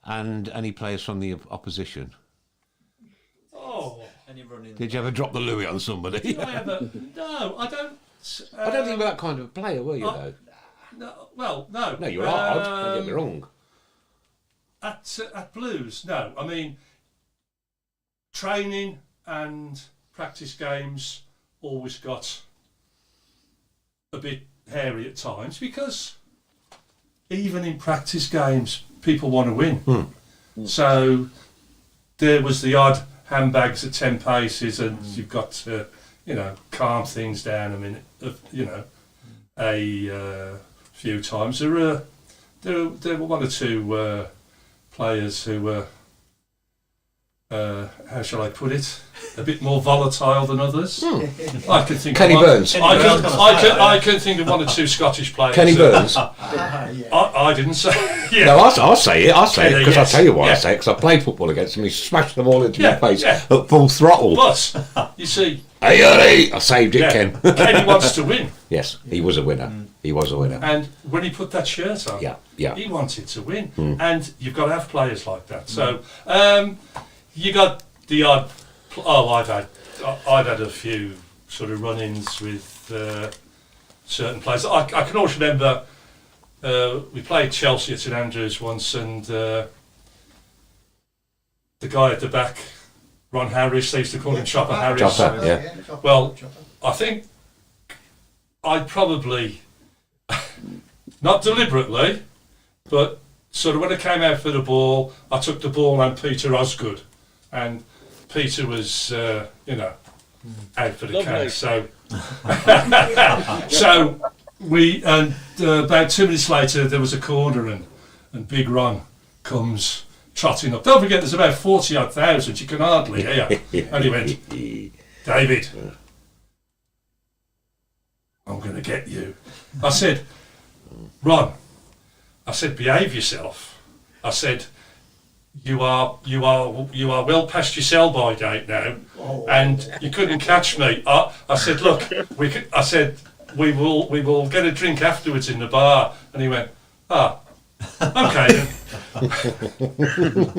Speaker 1: And any players from the opposition?
Speaker 8: Oh.
Speaker 2: Any running?
Speaker 1: Did you ever drop the Louis on somebody?
Speaker 8: Did I ever? No, I don't.
Speaker 1: I don't think you were that kind of a player, were you, though?
Speaker 8: No, well, no.
Speaker 1: No, you're hard. Don't get me wrong.
Speaker 8: At Blues, no. I mean, training and practice games always got a bit hairy at times, because even in practice games, people want to win. So there was the odd handbags at 10 paces, and you've got to, you know, calm things down a minute. You know, a few times there were one or two players who were, how shall I put it, a bit more volatile than others. I can think
Speaker 1: Kenny
Speaker 8: of one,
Speaker 1: Burns.
Speaker 8: I can think of one or two Scottish players.
Speaker 1: Kenny Burns.
Speaker 8: I didn't say. Yeah.
Speaker 1: No, I'll say it. I'll say it because
Speaker 8: Yes.
Speaker 1: I'll tell you why I
Speaker 8: Yeah.
Speaker 1: say it. Because I played football against him. He smashed them all into
Speaker 8: Yeah,
Speaker 1: my face
Speaker 8: yeah.
Speaker 1: at full throttle.
Speaker 8: But you see,
Speaker 1: Hey, I saved it,
Speaker 8: yeah,
Speaker 1: Ken.
Speaker 8: Kenny wants to win,
Speaker 1: Yes, he was a winner. He was a winner.
Speaker 8: and when he put that shirt on,
Speaker 1: Yeah.
Speaker 8: he wanted to win, and you've got to have players like that. So you got the odd. I've had a few sort of run-ins with certain players. I can also remember we played Chelsea at St Andrews once, and the guy at the back, Ron Harris, they used to call him Chopper Harris.
Speaker 1: Chopper, yeah.
Speaker 8: Well, I think I probably, not deliberately, but sort of when I came out for the ball, I took the ball and Peter Osgood, and Peter was, out for the
Speaker 5: Lovely.
Speaker 8: count. So, so we, and about 2 minutes later, there was a corner, and Big Ron comes trotting up. Don't forget, there's about 40,000. You can hardly hear. And he went, David, I'm going to get you. I said, Ron, I said, behave yourself. I said, you are well past your sell-by date now, and you couldn't catch me. I said, look, we will get a drink afterwards in the bar. And he went, okay then.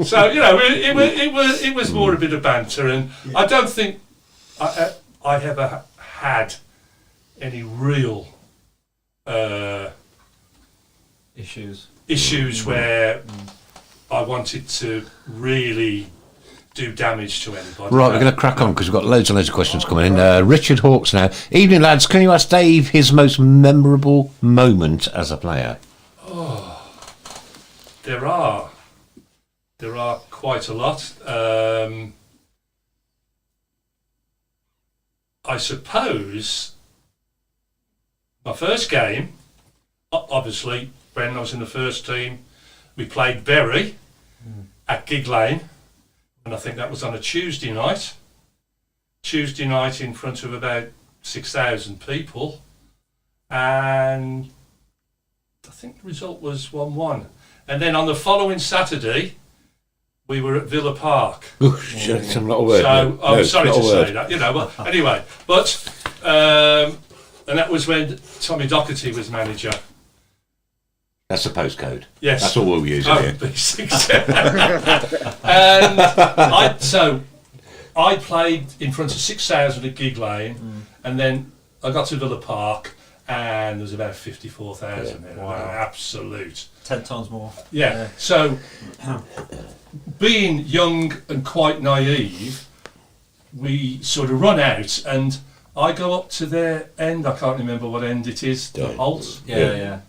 Speaker 8: So it was more a bit of banter, and I don't think I ever had any real issues where I wanted to really do damage to anybody.
Speaker 1: Right, we're going to crack on because we've got loads and loads of questions coming in. Richard Hawks now. Evening, lads. Can you ask Dave his most memorable moment as a player?
Speaker 8: Oh, there are quite a lot. I suppose my first game, obviously, when I was in the first team, we played Bury at Gig Lane, and I think that was on a Tuesday night. Tuesday night in front of about 6,000 people, and I think the result was 1-1. And then on the following Saturday, we were at Villa Park.
Speaker 1: Oh, shit, it's not a word.
Speaker 8: So I'm sorry to say that, but anyway. And that was when Tommy Docherty was manager.
Speaker 1: That's the postcode.
Speaker 8: Yes.
Speaker 1: That's all we'll use here.
Speaker 8: B6. And I played in front of 6,000 at Gig Lane, and then I got to Villa Park, and there was about 54,000 there.
Speaker 2: Wow.
Speaker 8: Absolute.
Speaker 2: 10 times more.
Speaker 8: Yeah. So, being young and quite naive, we sort of run out, and I go up to their end. I can't remember what end it is. The Holt.
Speaker 2: Yeah.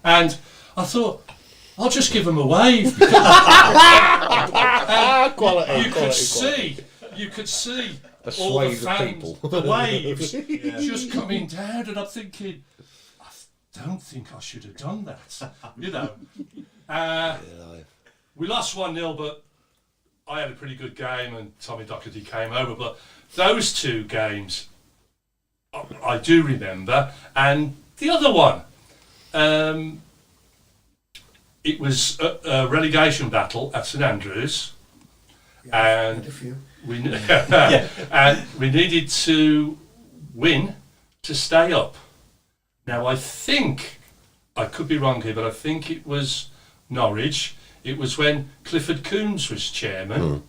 Speaker 8: And I thought, I'll just give them a wave. You could see all the fans, the waves just coming down, and I'm thinking, I don't think I should have done that. We lost 1-0, but I had a pretty good game, and Tommy Docherty came over. But those two games, I do remember. And the other one, it was a relegation battle at St Andrews, and and we needed to win to stay up. Now I think, I could be wrong here, but I think it was Norwich. It was when Clifford Coombs was chairman,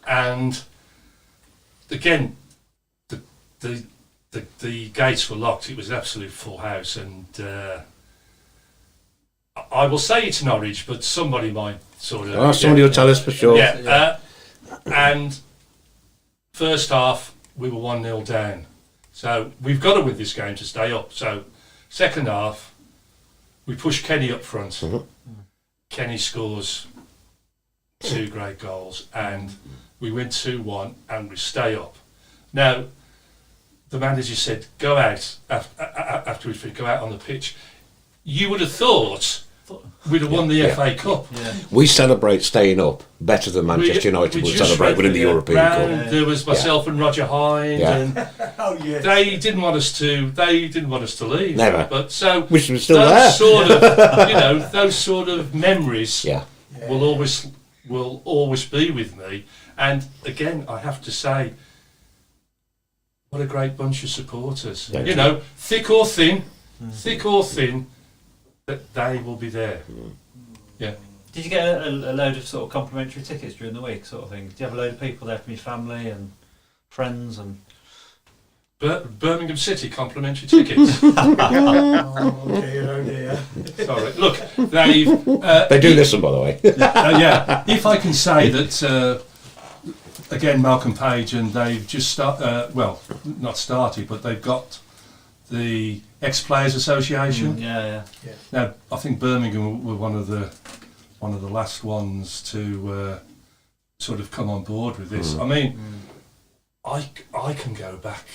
Speaker 8: and again, the gates were locked. It was an absolute full house, and I will say it's Norwich, but somebody might sort of.
Speaker 1: Somebody will tell us for sure.
Speaker 8: And first half we were 1-0 down, so we've got to win this game to stay up. So second half we push Kenny up front. Kenny scores 2 great goals, and we win 2-1, and we stay up. Now, the manager said, go out after we go out on the pitch. You would have thought we'd have won the FA Cup. Yeah.
Speaker 1: We celebrate staying up better than Manchester United would celebrate winning the European Cup.
Speaker 8: There was myself and Roger Hind, and they didn't want us to. They didn't want us to leave.
Speaker 1: Never.
Speaker 8: But so
Speaker 1: which was still there.
Speaker 8: Those sort of memories will always be with me. And again, I have to say, what a great bunch of supporters. Thick or thin, that they will be there. Yeah.
Speaker 2: Did you get a load of sort of complimentary tickets during the week, sort of thing? Did you have a load of people there from your family and friends and?
Speaker 8: Birmingham City complimentary tickets.
Speaker 7: Oh dear.
Speaker 8: Sorry. Look, they
Speaker 1: do listen, by the way.
Speaker 8: If I can say that. Again, Malcolm Page, and they've just not started, but they've got the Ex-Players Association.
Speaker 2: Yeah.
Speaker 8: Now, I think Birmingham were one of the last ones to sort of come on board with this. I mean, I can go back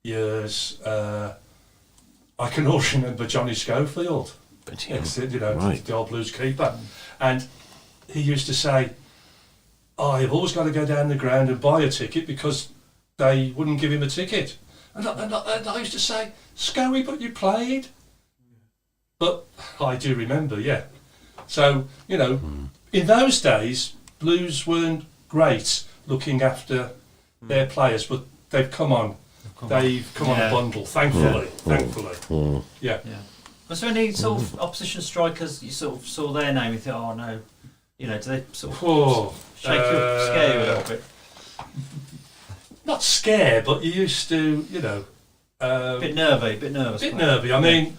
Speaker 8: years. I can also remember Johnny Schofield, the old Blues keeper, and he used to say, you've always got to go down the ground and buy a ticket because they wouldn't give him a ticket. And I used to say, Scoey, but you played. But I do remember, So, in those days, Blues weren't great looking after their players, but they've come on. They've come on a bundle, thankfully. Yeah.
Speaker 2: Was there any sort of opposition strikers you sort of saw their name and thought, oh no, do they sort of scare you a little bit?
Speaker 8: not scare, but you used to,
Speaker 2: a bit nervy,
Speaker 8: I mean,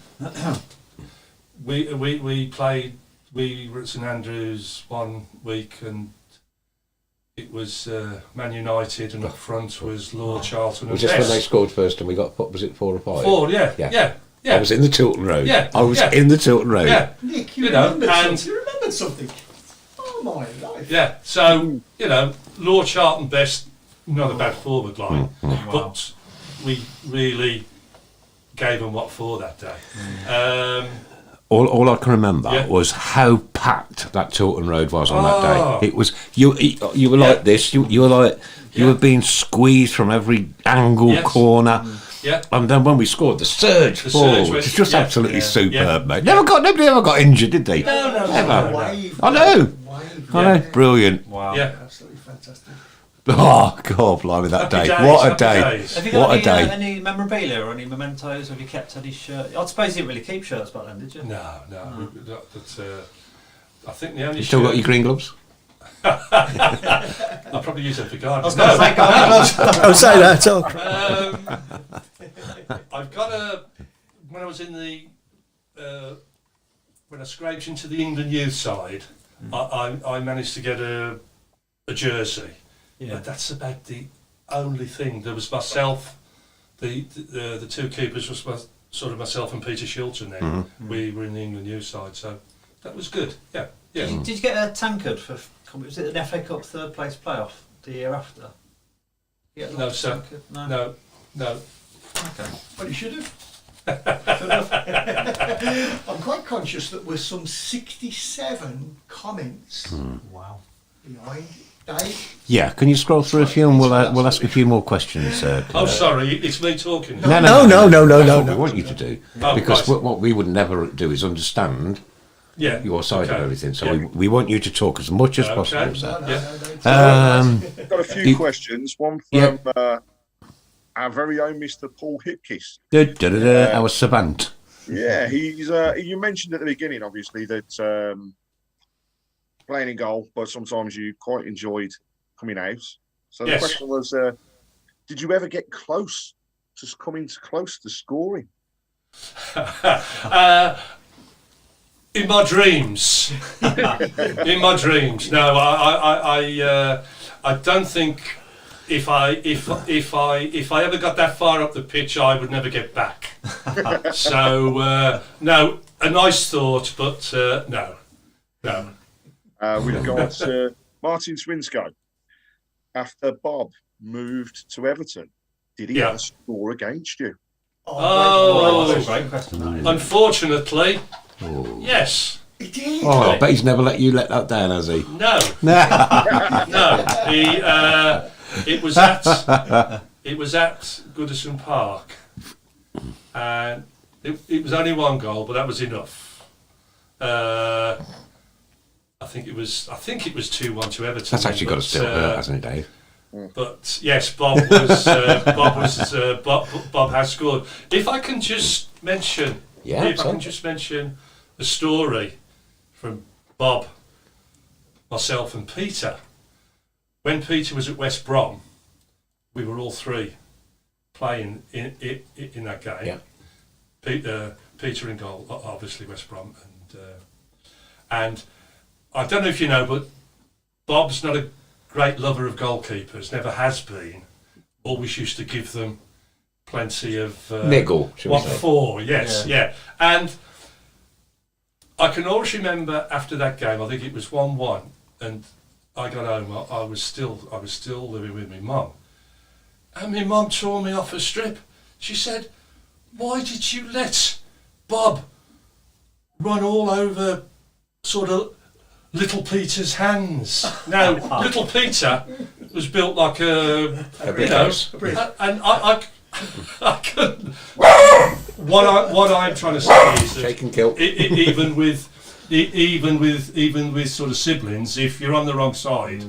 Speaker 8: we played. We were at St Andrews one week, and it was Man United, and up front was Lord Charlton.
Speaker 1: Was
Speaker 8: and
Speaker 1: just when they
Speaker 8: Best.
Speaker 1: scored first, and we got, what was it, 4 or 5?
Speaker 8: 4, yeah.
Speaker 1: I was in the Tilton Road.
Speaker 8: Yeah,
Speaker 1: I was
Speaker 8: yeah.
Speaker 1: in the Tilton Road.
Speaker 8: Yeah,
Speaker 7: Nick, you
Speaker 8: You know,
Speaker 7: remembered
Speaker 8: and-
Speaker 7: something. You remembered something. Oh my life.
Speaker 8: yeah. So Lord Charlton Best, not a bad forward line, but we really gave them what for that day.
Speaker 1: All I can remember
Speaker 8: Yeah.
Speaker 1: was how packed that Tilton Road was on that
Speaker 8: Oh.
Speaker 1: day. It was you were like
Speaker 8: Yeah.
Speaker 1: this. You were like you
Speaker 8: Yeah.
Speaker 1: were being squeezed from every angle,
Speaker 8: Yes.
Speaker 1: corner.
Speaker 8: Yeah.
Speaker 1: And then when we scored, the surge
Speaker 8: The
Speaker 1: forward
Speaker 8: surge
Speaker 1: was
Speaker 8: was-
Speaker 1: just
Speaker 8: yeah.
Speaker 1: absolutely
Speaker 2: Yeah.
Speaker 1: superb,
Speaker 8: Yeah.
Speaker 1: mate. Nobody ever got injured, did they?
Speaker 8: No.
Speaker 1: Ever.
Speaker 7: Wave.
Speaker 1: I know.
Speaker 7: Wave.
Speaker 1: I know. Brilliant.
Speaker 2: Wow.
Speaker 8: Yeah.
Speaker 7: Absolutely fantastic.
Speaker 1: Oh God, blimey, that
Speaker 8: Happy
Speaker 1: day!
Speaker 8: days,
Speaker 1: What a
Speaker 8: happy
Speaker 1: day!
Speaker 8: days.
Speaker 2: Have you got
Speaker 1: What a
Speaker 2: any,
Speaker 1: day!
Speaker 2: any memorabilia or any mementos? Have you kept any shirt? I suppose you didn't really keep shirts back then, did you?
Speaker 8: No. I think the only
Speaker 1: You still got your
Speaker 8: shirt-
Speaker 1: green gloves?
Speaker 8: I'll probably use them for gardening.
Speaker 2: I was going to say,
Speaker 3: Don't say that.
Speaker 8: I've got when I was in the when I scraped into the England youth side, I managed to get a jersey.
Speaker 2: Yeah.
Speaker 8: But that's about the only thing. There was myself, the two keepers was sort of myself and Peter Shilton. Then we were in the England youth side, so that was good. Yeah.
Speaker 2: Did you get a tankard for? Was it an FA Cup third place playoff the year after? You get a
Speaker 8: No,
Speaker 2: lot of
Speaker 8: sir.
Speaker 2: tankard?
Speaker 8: No.
Speaker 2: Okay.
Speaker 7: Well, you should have. I'm quite conscious that we're some 67 comments
Speaker 2: Wow.
Speaker 7: behind. Dave?
Speaker 1: Yeah, can you scroll through a few and we'll ask a few more questions.
Speaker 8: Oh, sorry, it's me talking.
Speaker 1: No. That's what we want you to do,
Speaker 8: Oh,
Speaker 1: because
Speaker 8: right.
Speaker 1: what we would never do is understand
Speaker 8: Yeah.
Speaker 1: your side of
Speaker 8: Okay.
Speaker 1: everything. So
Speaker 8: Yeah.
Speaker 1: we want you to talk as much as
Speaker 8: Okay.
Speaker 1: possible, sir.
Speaker 8: Yeah.
Speaker 6: I've got a few
Speaker 1: You-
Speaker 6: questions. One
Speaker 1: Yeah.
Speaker 6: from our very own Mr. Paul Hipkiss.
Speaker 1: Our savant.
Speaker 6: Yeah, he's. You mentioned at the beginning, obviously, that playing in goal, but sometimes you quite enjoyed coming out. So the
Speaker 8: Yes.
Speaker 6: question was, did you ever get close to coming close to scoring?
Speaker 8: In my dreams. In my dreams. No, I don't think if I ever got that far up the pitch, I would never get back. So no, a nice thought, but no.
Speaker 6: We've got Martin Swinscoe. After Bob moved to Everton, did he
Speaker 8: Yeah.
Speaker 6: ever score against you?
Speaker 8: Oh.
Speaker 2: That's a great question. That is.
Speaker 8: Unfortunately, yes.
Speaker 7: He did.
Speaker 1: Oh, I bet he's never let that down, has he?
Speaker 8: No. No. It was at Goodison Park, and it was only one goal, but that was enough. I think it was 2-1 to Everton.
Speaker 1: That's actually got us still hurt, hasn't it, Dave?
Speaker 8: But yes, Bob has scored. If I can just mention, a story from Bob, myself, and Peter. When Peter was at West Brom, we were all three playing in that game.
Speaker 1: Yeah.
Speaker 8: Peter in goal, obviously West Brom, and I don't know if you know, but Bob's not a great lover of goalkeepers, never has been. Always used to give them plenty of
Speaker 1: Niggle, should we
Speaker 8: what
Speaker 1: say?
Speaker 8: for? Yes, yeah. And I can always remember after that game, I think it was 1-1, and I got home. I was still living with my mum, and my mum tore me off a strip. She said, "Why did you let Bob run all over sort of little Peter's hands?" Now, little Peter was built like a
Speaker 1: brick house.
Speaker 8: and I couldn't. What I'm trying to say is that
Speaker 1: Shake and kill.
Speaker 8: even with sort of siblings, if you're on the wrong side,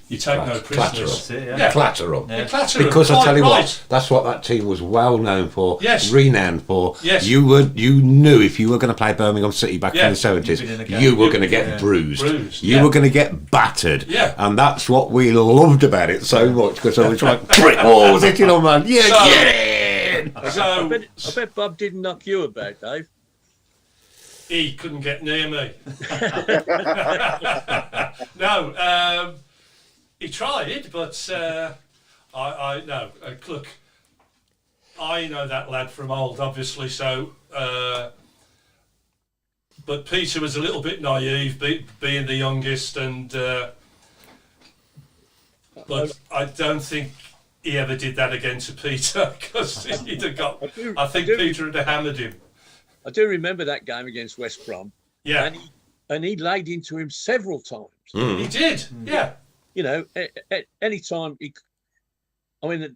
Speaker 8: You take no prisoners.
Speaker 1: Clatter them.
Speaker 8: Yeah, clatter 'em.
Speaker 1: Because I tell you
Speaker 8: Right.
Speaker 1: what, that's what that team was well known for,
Speaker 8: Yes.
Speaker 1: renowned for.
Speaker 8: Yes.
Speaker 1: You knew if you were going to play Birmingham City back in the 70s, you were going to get bruised. You were going to get battered.
Speaker 8: Yeah.
Speaker 1: And that's what we loved about it so much, because I was like, brick walls hitting on, man. Yeah,
Speaker 8: So-
Speaker 1: get in!
Speaker 8: So
Speaker 5: I bet Bob didn't knock you about, Dave.
Speaker 8: he couldn't get near me. No, he tried, but I no. Look, I know that lad from old, obviously. So, but Peter was a little bit naive, being the youngest, and but I don't think he ever did that again to Peter, because he'd have got. I think Peter would have hammered him.
Speaker 5: I do remember that game against West Brom.
Speaker 8: Yeah,
Speaker 5: And he laid into him several times.
Speaker 8: he did. Yeah.
Speaker 5: You know, at any time I mean,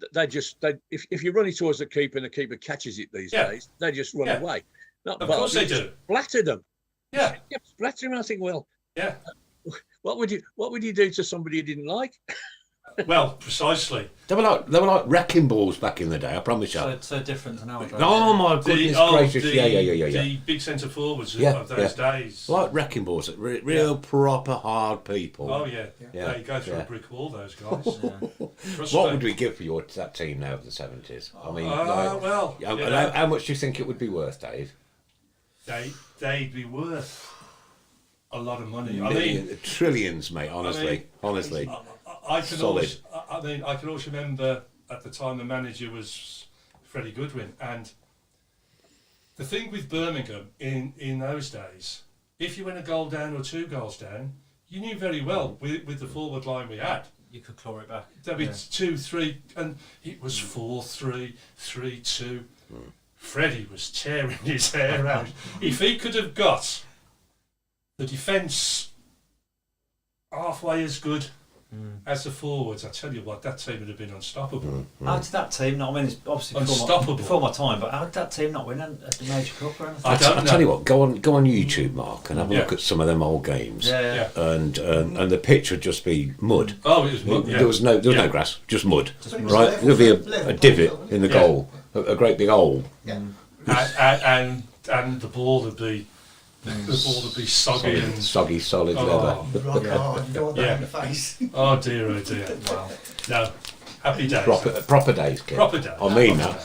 Speaker 5: if you run it towards the keeper and the keeper catches it these days, they just run away. Not
Speaker 8: Of
Speaker 5: Bob,
Speaker 8: course they
Speaker 5: he just
Speaker 8: do.
Speaker 5: Splattered them.
Speaker 8: Yeah.
Speaker 5: Splattered them. I think, well,
Speaker 8: Yeah.
Speaker 5: what would you do to somebody you didn't like?
Speaker 8: Well, precisely.
Speaker 1: They were like wrecking balls back in the day, I promise you.
Speaker 2: So different to nowadays.
Speaker 1: Oh my goodness gracious! Yeah.
Speaker 8: The big centre forwards of those days.
Speaker 1: Like wrecking balls, real proper hard people.
Speaker 8: Oh yeah. They go through a brick wall, those guys. Trust
Speaker 1: What
Speaker 8: me.
Speaker 1: would we give for that team now of the 70s? I mean,
Speaker 8: well,
Speaker 1: how much do you think it would be worth, Dave?
Speaker 8: They'd be worth a lot of money. I mean,
Speaker 1: trillions, mate. Honestly.
Speaker 8: I can
Speaker 1: Solid.
Speaker 8: I can always remember at the time the manager was Freddie Goodwin, and the thing with Birmingham in those days, if you went a goal down or 2 goals down, you knew very well with the forward line we had,
Speaker 2: You could claw it back.
Speaker 8: there'd be 2-3, and it was 4-3, 3-2. Freddie was tearing his hair out. If he could have got the defence halfway as good as the forwards, I tell you what, that team would have been unstoppable.
Speaker 2: How did that team not win? It's obviously
Speaker 8: Unstoppable.
Speaker 2: before my time, but how did that team not win a major cup or anything?
Speaker 8: I don't
Speaker 1: I'll
Speaker 8: know.
Speaker 1: tell you what, go on YouTube, Mark, and have a look at some of them old games.
Speaker 2: Yeah.
Speaker 1: And the pitch would just be mud.
Speaker 8: Oh, it was mud, yeah.
Speaker 1: There was no grass, just mud. Right, there'd be a divot in the goal, a great big hole.
Speaker 8: And the ball would be soggy and
Speaker 1: Soggy, solid leather.
Speaker 7: Rock hard, you don't want that in the face.
Speaker 8: oh dear. Wow. No, happy days.
Speaker 1: Proper days, kid.
Speaker 8: Proper days.
Speaker 1: I mean
Speaker 8: Proper
Speaker 1: that,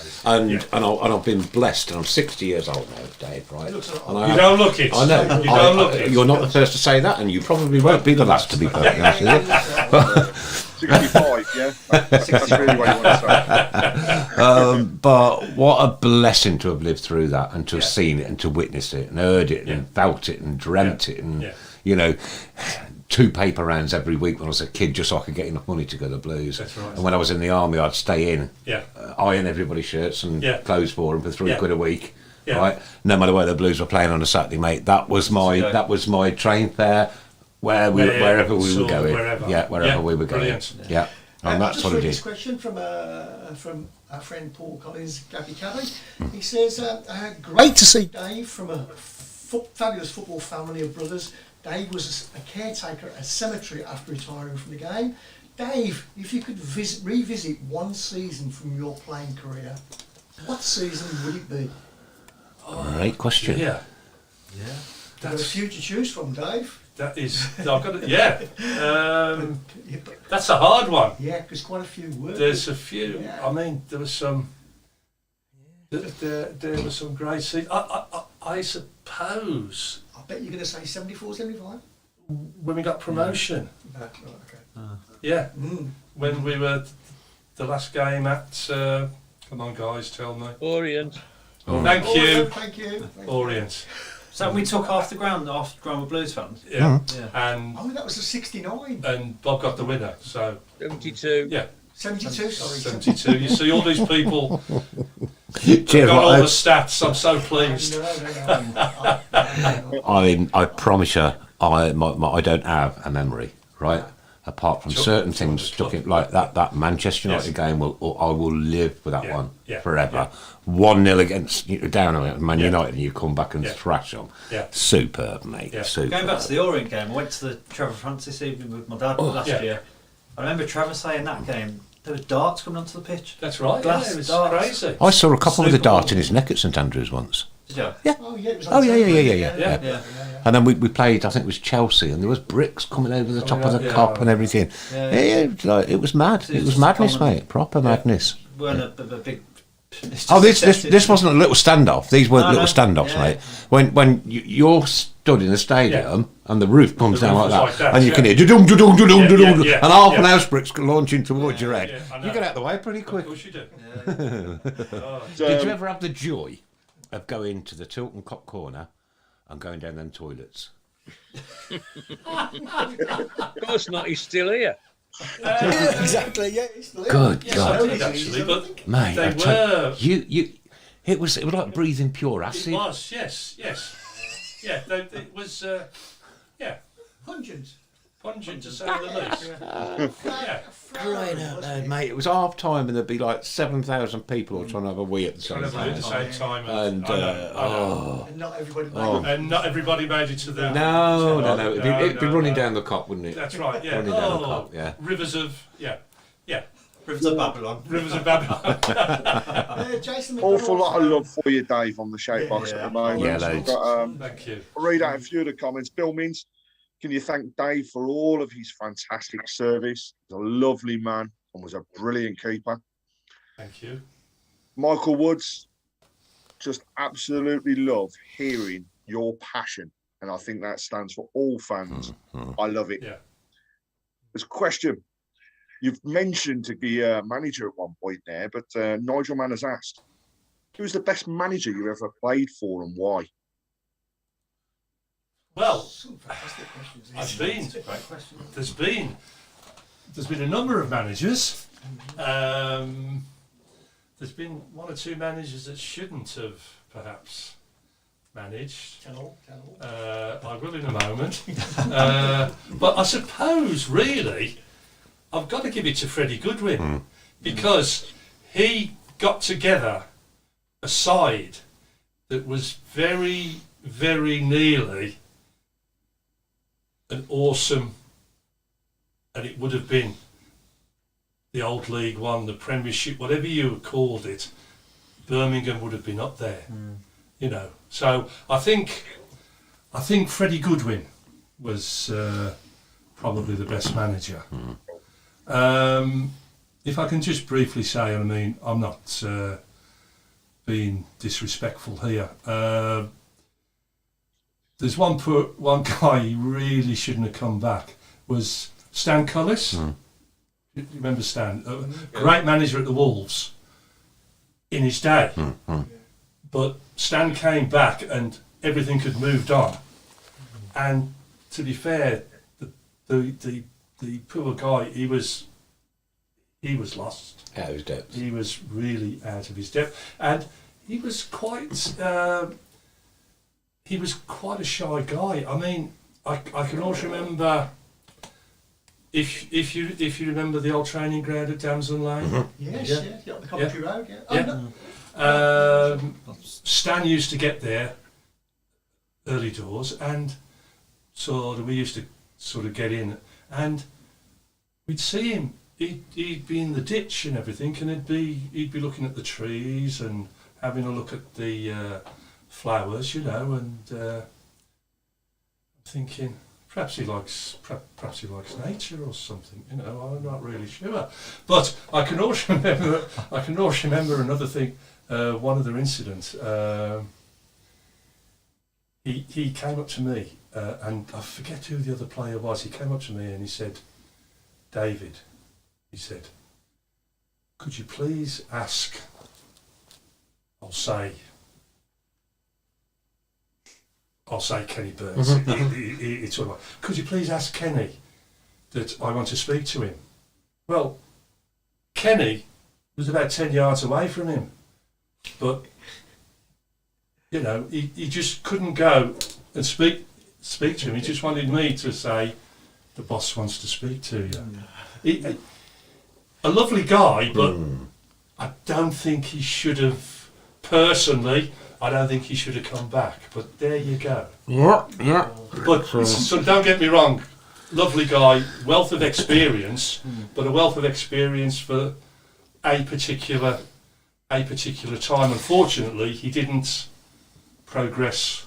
Speaker 8: days.
Speaker 1: and I've been blessed, and I'm 60 years old now, Dave. Right? And I
Speaker 8: You don't look it.
Speaker 1: I know.
Speaker 8: You don't look it.
Speaker 1: You're not the first to say that, and you probably won't be the last to be perfectly honest with you.
Speaker 6: 65, yeah? That's really what you want to say.
Speaker 1: But what a blessing to have lived through that, and to have seen it, and to witness it, and heard it, and felt it, and dreamt it, and you know, 2 paper rounds every week when I was a kid, just so I could get enough money to go to the Blues.
Speaker 8: That's right.
Speaker 1: And when I was in the army, I'd stay in,
Speaker 8: Yeah.
Speaker 1: iron everybody's shirts and clothes for them for £3 a week.
Speaker 8: Yeah.
Speaker 1: Right, no matter where the Blues were playing on a Saturday, mate. That was my train fare. Wherever we were going, wherever we were going,
Speaker 8: Brilliant.
Speaker 1: and that's
Speaker 7: just
Speaker 1: what I
Speaker 7: read
Speaker 1: did.
Speaker 7: this question from our friend Paul Collins, Gabby Cabby. He says, "Great to see Dave from a fabulous football family of brothers. Dave was a caretaker at a cemetery after retiring from the game. Dave, if you could revisit one season from your playing career, what season would it be?"
Speaker 1: Great question.
Speaker 8: Yeah.
Speaker 7: There's a few to choose from, Dave.
Speaker 8: That is. I've got it. Yeah. That's a hard one.
Speaker 7: Yeah, because quite a few were.
Speaker 8: There's a few.
Speaker 7: Yeah.
Speaker 8: I mean, there was some. There was some great scenes. I suppose
Speaker 7: I bet you're going to say 74, 75.
Speaker 8: when we got promotion.
Speaker 7: Right, okay.
Speaker 8: Yeah. When we were the last game at. Come on, guys, tell me.
Speaker 5: Orient.
Speaker 8: Thank you.
Speaker 7: Thank you.
Speaker 8: Orient.
Speaker 2: So we took half the ground with Blues fans.
Speaker 8: Yeah.
Speaker 2: Yeah.
Speaker 8: And
Speaker 7: Oh, that was a 69.
Speaker 8: Bob got the winner. So
Speaker 5: 72.
Speaker 8: yeah.
Speaker 7: 72, sorry.
Speaker 8: 72. You see all these people
Speaker 1: Cheers,
Speaker 8: got all
Speaker 1: what
Speaker 8: the stats. I'm so pleased.
Speaker 7: No.
Speaker 1: I promise you, I don't have a memory, right? Apart from certain things stuck in, like that Manchester United game, I will live with that one forever. 1-0 against down on Man United, and you come back and thrash them.
Speaker 8: Yeah.
Speaker 1: Superb, mate.
Speaker 8: Yeah.
Speaker 1: Superb.
Speaker 2: Going back to the Orient game, I went to the Trevor Francis evening with my dad last year. I remember Trevor saying that game, there were darts coming onto the pitch.
Speaker 8: That's right.
Speaker 2: Glass
Speaker 8: Yeah, it was
Speaker 2: darts.
Speaker 8: crazy.
Speaker 1: I saw a couple with a
Speaker 2: Super
Speaker 1: dart
Speaker 2: cool.
Speaker 1: in his neck at St Andrews once.
Speaker 2: Did you?
Speaker 1: Yeah.
Speaker 7: Oh yeah, it was
Speaker 1: Oh, yeah.
Speaker 2: Yeah.
Speaker 1: And then we played, I think it was Chelsea, and there was bricks coming over the top of the cop and everything. It was mad. It was madness, mate. Proper madness.
Speaker 2: Weren't a big.
Speaker 1: Oh, this wasn't a little standoff. These weren't
Speaker 2: No,
Speaker 1: little
Speaker 2: no.
Speaker 1: standoffs,
Speaker 2: Yeah,
Speaker 1: mate. When you're stood in the stadium and the roof comes
Speaker 8: The
Speaker 1: down
Speaker 8: roof
Speaker 1: like
Speaker 8: was
Speaker 1: that,
Speaker 8: like that,
Speaker 1: and you can
Speaker 8: yeah.
Speaker 1: hear da-dum,
Speaker 8: Yeah,
Speaker 1: and half an
Speaker 8: yeah.
Speaker 1: house bricks launching towards your head.
Speaker 8: Yeah, I know.
Speaker 1: You get out of the way pretty
Speaker 8: Of
Speaker 1: quick.
Speaker 8: course you do.
Speaker 1: Did you ever have the joy of going to the Tilton Cop corner and going down them toilets?
Speaker 5: Of course not. He's still here.
Speaker 7: Exactly. Yeah. It's
Speaker 1: Good
Speaker 8: Yes,
Speaker 1: God,
Speaker 8: I did actually, but
Speaker 1: mate!
Speaker 8: they
Speaker 1: I tell
Speaker 8: were.
Speaker 1: you. It was like breathing pure
Speaker 8: It
Speaker 1: acid.
Speaker 8: was. Yes. Yeah, it was.
Speaker 7: Hundreds.
Speaker 8: Pungent to say the least. Yeah.
Speaker 1: Crying out loud, mate! It was half time, and there'd be like 7,000 people all trying to have a wee at the same
Speaker 8: Trying to do it at the
Speaker 1: time.
Speaker 8: same time.
Speaker 1: And
Speaker 8: I know.
Speaker 7: And not everybody.
Speaker 8: And not everybody made it to the.
Speaker 1: No. It'd be running
Speaker 8: no.
Speaker 1: down the cop, wouldn't it?
Speaker 8: That's right. Yeah.
Speaker 1: Running down the cop, yeah.
Speaker 8: Rivers of
Speaker 2: Rivers of Babylon.
Speaker 8: Rivers of Babylon.
Speaker 7: Jason
Speaker 6: Awful lot of love for you, Dave, on the shout box at the moment.
Speaker 1: Yeah,
Speaker 6: We've
Speaker 1: loads.
Speaker 6: got,
Speaker 8: Thank you.
Speaker 6: I'll read out a few of the comments. Bill Mintz, can you thank Dave for all of his fantastic service? He's a lovely man and was a brilliant keeper.
Speaker 8: Thank you.
Speaker 6: Michael Woods, just absolutely love hearing your passion. And I think that stands for all fans. I love it.
Speaker 8: Yeah.
Speaker 6: There's a question. You've mentioned to be a manager at one point there, but Nigel Mann has asked, who's the best manager you ever played for and why?
Speaker 8: Well,
Speaker 7: Fantastic questions.
Speaker 8: I've been.
Speaker 2: That's a great question.
Speaker 8: There's been a number of managers. There's been one or two managers that shouldn't have perhaps managed. I will in a moment. But I suppose really I've got to give it to Freddie Goodwin because he got together a side that was very, very nearly an awesome, and it would have been the old League One, the Premiership, whatever you called it, Birmingham would have been up there, you know. So I think Freddie Goodwin was probably the best manager. If I can just briefly say, I mean, I'm not being disrespectful here. There's one guy he really shouldn't have come back, was Stan Cullis. You remember Stan? Great manager at the Wolves in his day. But Stan came back and everything had moved on. And to be fair, the poor guy, he was lost.
Speaker 1: Out of his depth.
Speaker 8: He was really out of his depth, and he was quite a shy guy. I mean, I can also remember if you remember the old training ground at Damson Lane.
Speaker 7: Yes, yeah, up the Coventry Road, yeah.
Speaker 8: Yeah.
Speaker 7: Oh, no.
Speaker 8: Stan used to get there early doors, and we used to sort of get in, and we'd see him. He'd be in the ditch and everything, and he'd be looking at the trees and having a look at the flowers, you know, and thinking perhaps he likes nature or something, you know. I'm not really sure, but I can also remember another thing. One other incident. He came up to me, and I forget who the other player was. He came up to me and he said, "David," he said, "could you please ask?" I'll say Kenny Burns. He sort of, "Could you please ask Kenny that I want to speak to him?" Well, Kenny was about 10 yards away from him, but you know, he just couldn't go and speak to him. He just wanted me to say, "The boss wants to speak to you." A lovely guy, but I don't think he should have, personally, I don't think he should have come back. But there you go.
Speaker 1: Yeah.
Speaker 8: But so don't get me wrong, lovely guy, wealth of experience, but a wealth of experience for a particular time. Unfortunately, he didn't progress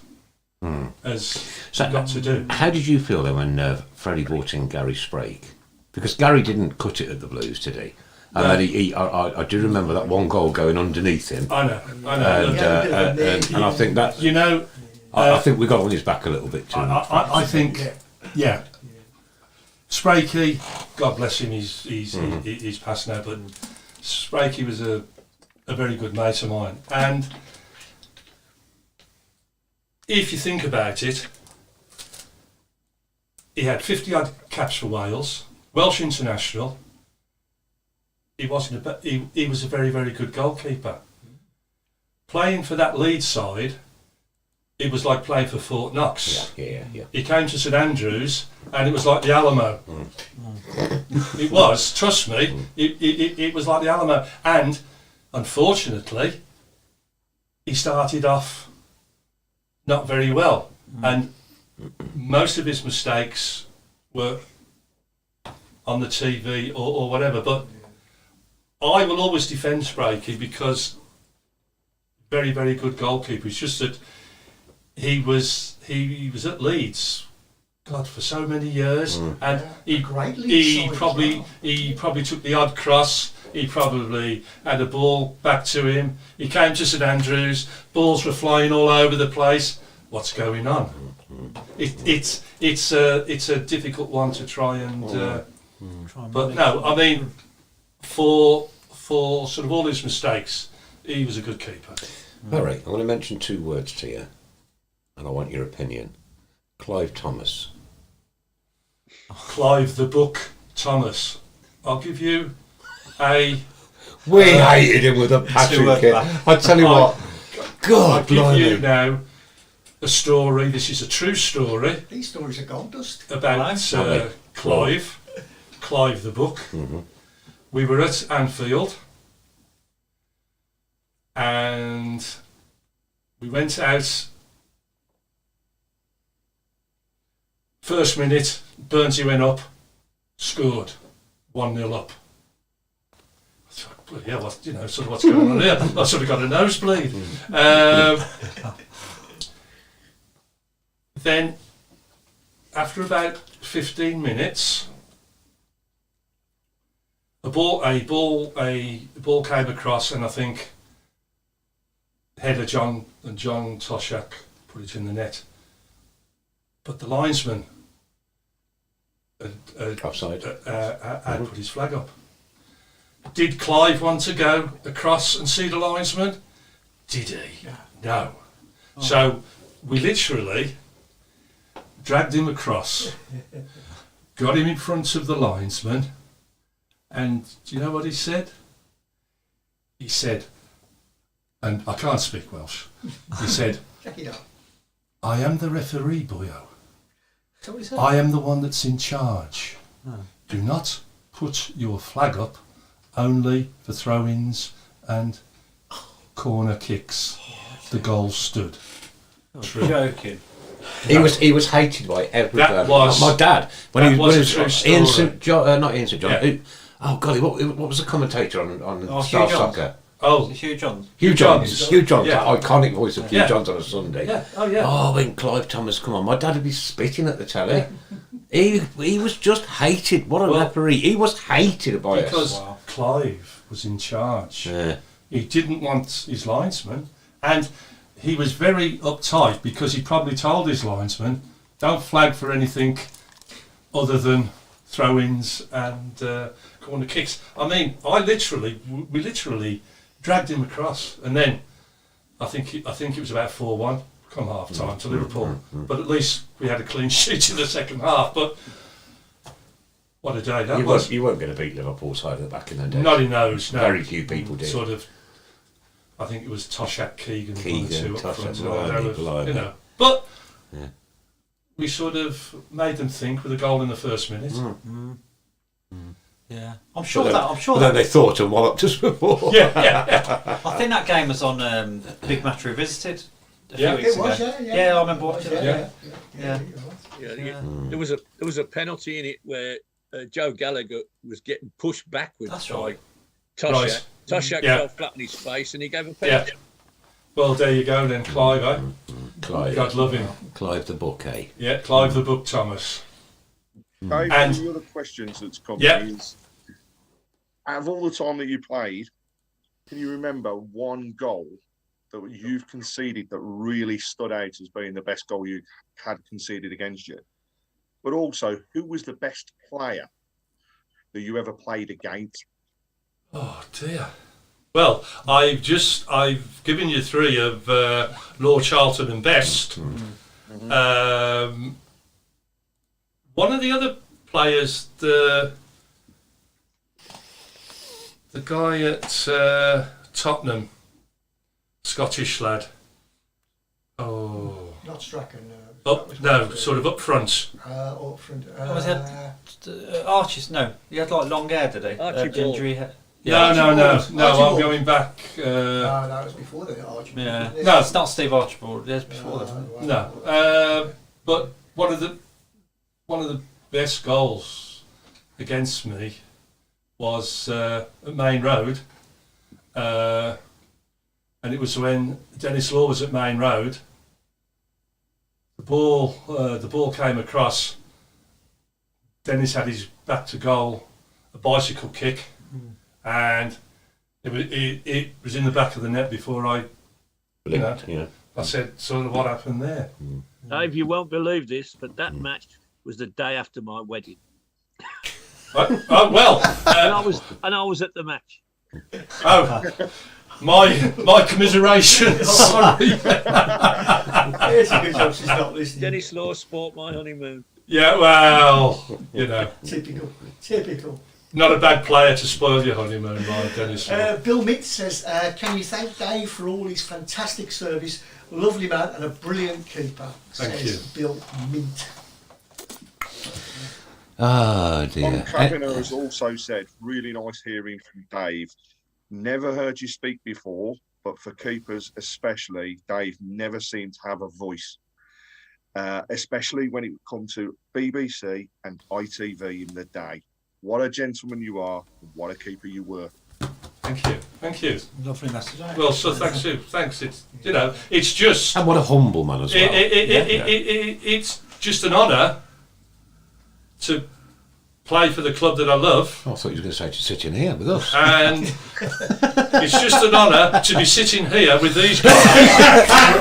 Speaker 8: as he got to do.
Speaker 1: How did you feel then when Freddie brought in Gary Sprake? Because Gary didn't cut it at the Blues, did he? And then I do remember that one goal going underneath him.
Speaker 8: I know.
Speaker 1: And I think that,
Speaker 8: You know,
Speaker 1: I think we got on his back a little bit too.
Speaker 8: I think, yeah. Sprakey, God bless him, he's passed now, but Sprakey was a very good mate of mine. And if you think about it, he had 50 odd caps for Wales, Welsh international. He was a very, very good goalkeeper. Playing for that Leeds side, it was like playing for Fort Knox.
Speaker 1: Yeah.
Speaker 8: He came to St Andrews and it was like the Alamo. It was, trust me, it was like the Alamo. And unfortunately, he started off not very well. And most of his mistakes were on the TV or whatever. But I will always defend Sprakey because very, very good goalkeeper. It's just that he was at Leeds, God, for so many years, and he probably took the odd cross. He probably had a ball back to him. He came to St Andrews. Balls were flying all over the place. What's going on? It's a difficult one to try and. But no, I mean, for sort of all his mistakes, he was a good keeper.
Speaker 1: All right, I'm going to mention two words to you, and I want your opinion. Clive Thomas.
Speaker 8: Clive the Book Thomas. I'll give you a...
Speaker 1: We hated him with a passion, kid. I tell you what, God,
Speaker 8: I'll give you now a story. This is a true story.
Speaker 7: These stories are gold dust.
Speaker 8: About Clive the Book. We were at Anfield and we went out. First minute, Burnsy went up, scored, 1-0 up. I thought, bloody hell, sort of what's going on here? I sort of got a nosebleed. Then, after about 15 minutes, a ball came across, and I think header John Toshak put it in the net. But the linesman had put his flag up. Did Clive want to go across and see the linesman? Did he? No. So we literally dragged him across, got him in front of the linesman, and do you know what he said? He said, and I can't speak Welsh, he said, I am the referee, boyo. I am the one that's in charge. Do not put your flag up only for throw-ins and corner kicks. The goal stood.
Speaker 2: True. Joking.
Speaker 1: He was hated by everybody.
Speaker 8: That was
Speaker 1: my dad when he was
Speaker 8: a true story.
Speaker 1: Ian St John, not Ian St John.
Speaker 8: Yeah.
Speaker 1: Oh God, what was the commentator on
Speaker 2: Hugh
Speaker 1: Star Soccer?
Speaker 8: Oh,
Speaker 2: Hugh Johns.
Speaker 1: Hugh Johns,
Speaker 8: Yeah.
Speaker 1: that iconic voice of Hugh Johns on a Sunday.
Speaker 8: Yeah. Oh yeah.
Speaker 1: Oh, when Clive Thomas come on, my dad would be spitting at the telly. He was just hated. What a referee! He was hated by us.
Speaker 8: Because Clive was in charge.
Speaker 1: Yeah.
Speaker 8: He didn't want his linesman, and he was very uptight because he probably told his linesman, "Don't flag for anything other than throw-ins and corner kicks." I mean, we literally dragged him across, and then I think it was about 4-1 come half time to Liverpool. But at least we had a clean sheet in the second half. But what a day that was!
Speaker 1: You weren't going to beat Liverpool side at the back in the day.
Speaker 8: Not in those. No.
Speaker 1: Very few people did.
Speaker 8: Sort of. I think it was Toshak, Keegan,
Speaker 1: Toshak,
Speaker 8: But we sort of made them think with a goal in the first minute.
Speaker 2: Yeah, I'm sure that.
Speaker 1: Then they thought and walloped us before.
Speaker 8: Yeah.
Speaker 2: I think that game was on Big Match Revisited. a few weeks
Speaker 7: It
Speaker 2: ago.
Speaker 7: was,
Speaker 2: Yeah, I remember watching it.
Speaker 7: Yeah.
Speaker 5: Yeah. There was a penalty in it where Joe Gallagher was getting pushed backwards
Speaker 2: That's
Speaker 5: by
Speaker 2: right.
Speaker 5: Toshak.
Speaker 8: Right.
Speaker 5: Toshak
Speaker 8: Yeah.
Speaker 5: fell flat on his face and he gave a
Speaker 8: Yeah.
Speaker 5: penalty.
Speaker 8: Well, there you go then, Clive, eh?
Speaker 1: Clive,
Speaker 8: God love him.
Speaker 1: Clive the book, eh?
Speaker 8: Yeah, Clive the Book Thomas.
Speaker 6: Dave,
Speaker 8: And-
Speaker 6: one of the other questions that's come
Speaker 8: Yeah.
Speaker 6: is, out of all the time that you played, can you remember one goal that you've conceded that really stood out as being the best goal you had conceded against you? But also, who was the best player that you ever played against?
Speaker 8: Oh dear. Well, I've given you three of Lord Charlton and Best. One of the other players, the guy at Tottenham, Scottish lad. Oh,
Speaker 7: Not Strachan.
Speaker 8: sort of up front.
Speaker 7: Up front.
Speaker 2: Was it Archie's? No, he had like long hair, did he?
Speaker 5: Archie Ball.
Speaker 2: Gingery hair.
Speaker 8: No,
Speaker 7: Archibald.
Speaker 8: I'm
Speaker 7: Archibald.
Speaker 8: going back.
Speaker 7: No, that was before the Archibald.
Speaker 2: Yeah.
Speaker 8: No.
Speaker 2: It's not Steve Archibald. It's before that.
Speaker 8: No, but one of the best goals against me was at Main Road, and it was when Dennis Law was at Main Road. The ball came across. Dennis had his back to goal, a bicycle kick, and it was in the back of the net before I said sort of what happened there.
Speaker 5: Dave, you won't believe this, but that match was the day after my wedding.
Speaker 8: Oh well,
Speaker 5: And I was at the match.
Speaker 8: my commiserations. Sorry.
Speaker 7: It's a good job she's not listening.
Speaker 5: Dennis Law sport my honeymoon.
Speaker 8: Yeah, well,
Speaker 7: Typical.
Speaker 8: not a bad player to spoil your honeymoon, by Dennis.
Speaker 7: Bill Mitt says, can you thank Dave for all his fantastic service? Lovely man and a brilliant keeper.
Speaker 8: Thank
Speaker 7: says Bill Mint.
Speaker 1: Oh
Speaker 6: Tom
Speaker 1: dear.
Speaker 6: Kavanagh has also said, really nice hearing from Dave. Never heard you speak before, but for keepers especially, Dave never seemed to have a voice, especially when it would come to BBC and ITV in the day. What a gentleman you are, and what a keeper you were.
Speaker 8: Thank you.
Speaker 2: Lovely message.
Speaker 8: Well, so thanks. It's just
Speaker 1: And what a humble man as well.
Speaker 8: it's just an honour to play for the club that I love.
Speaker 1: I thought you were going to say to sit in here with us.
Speaker 8: And it's just an honour to be sitting here with these guys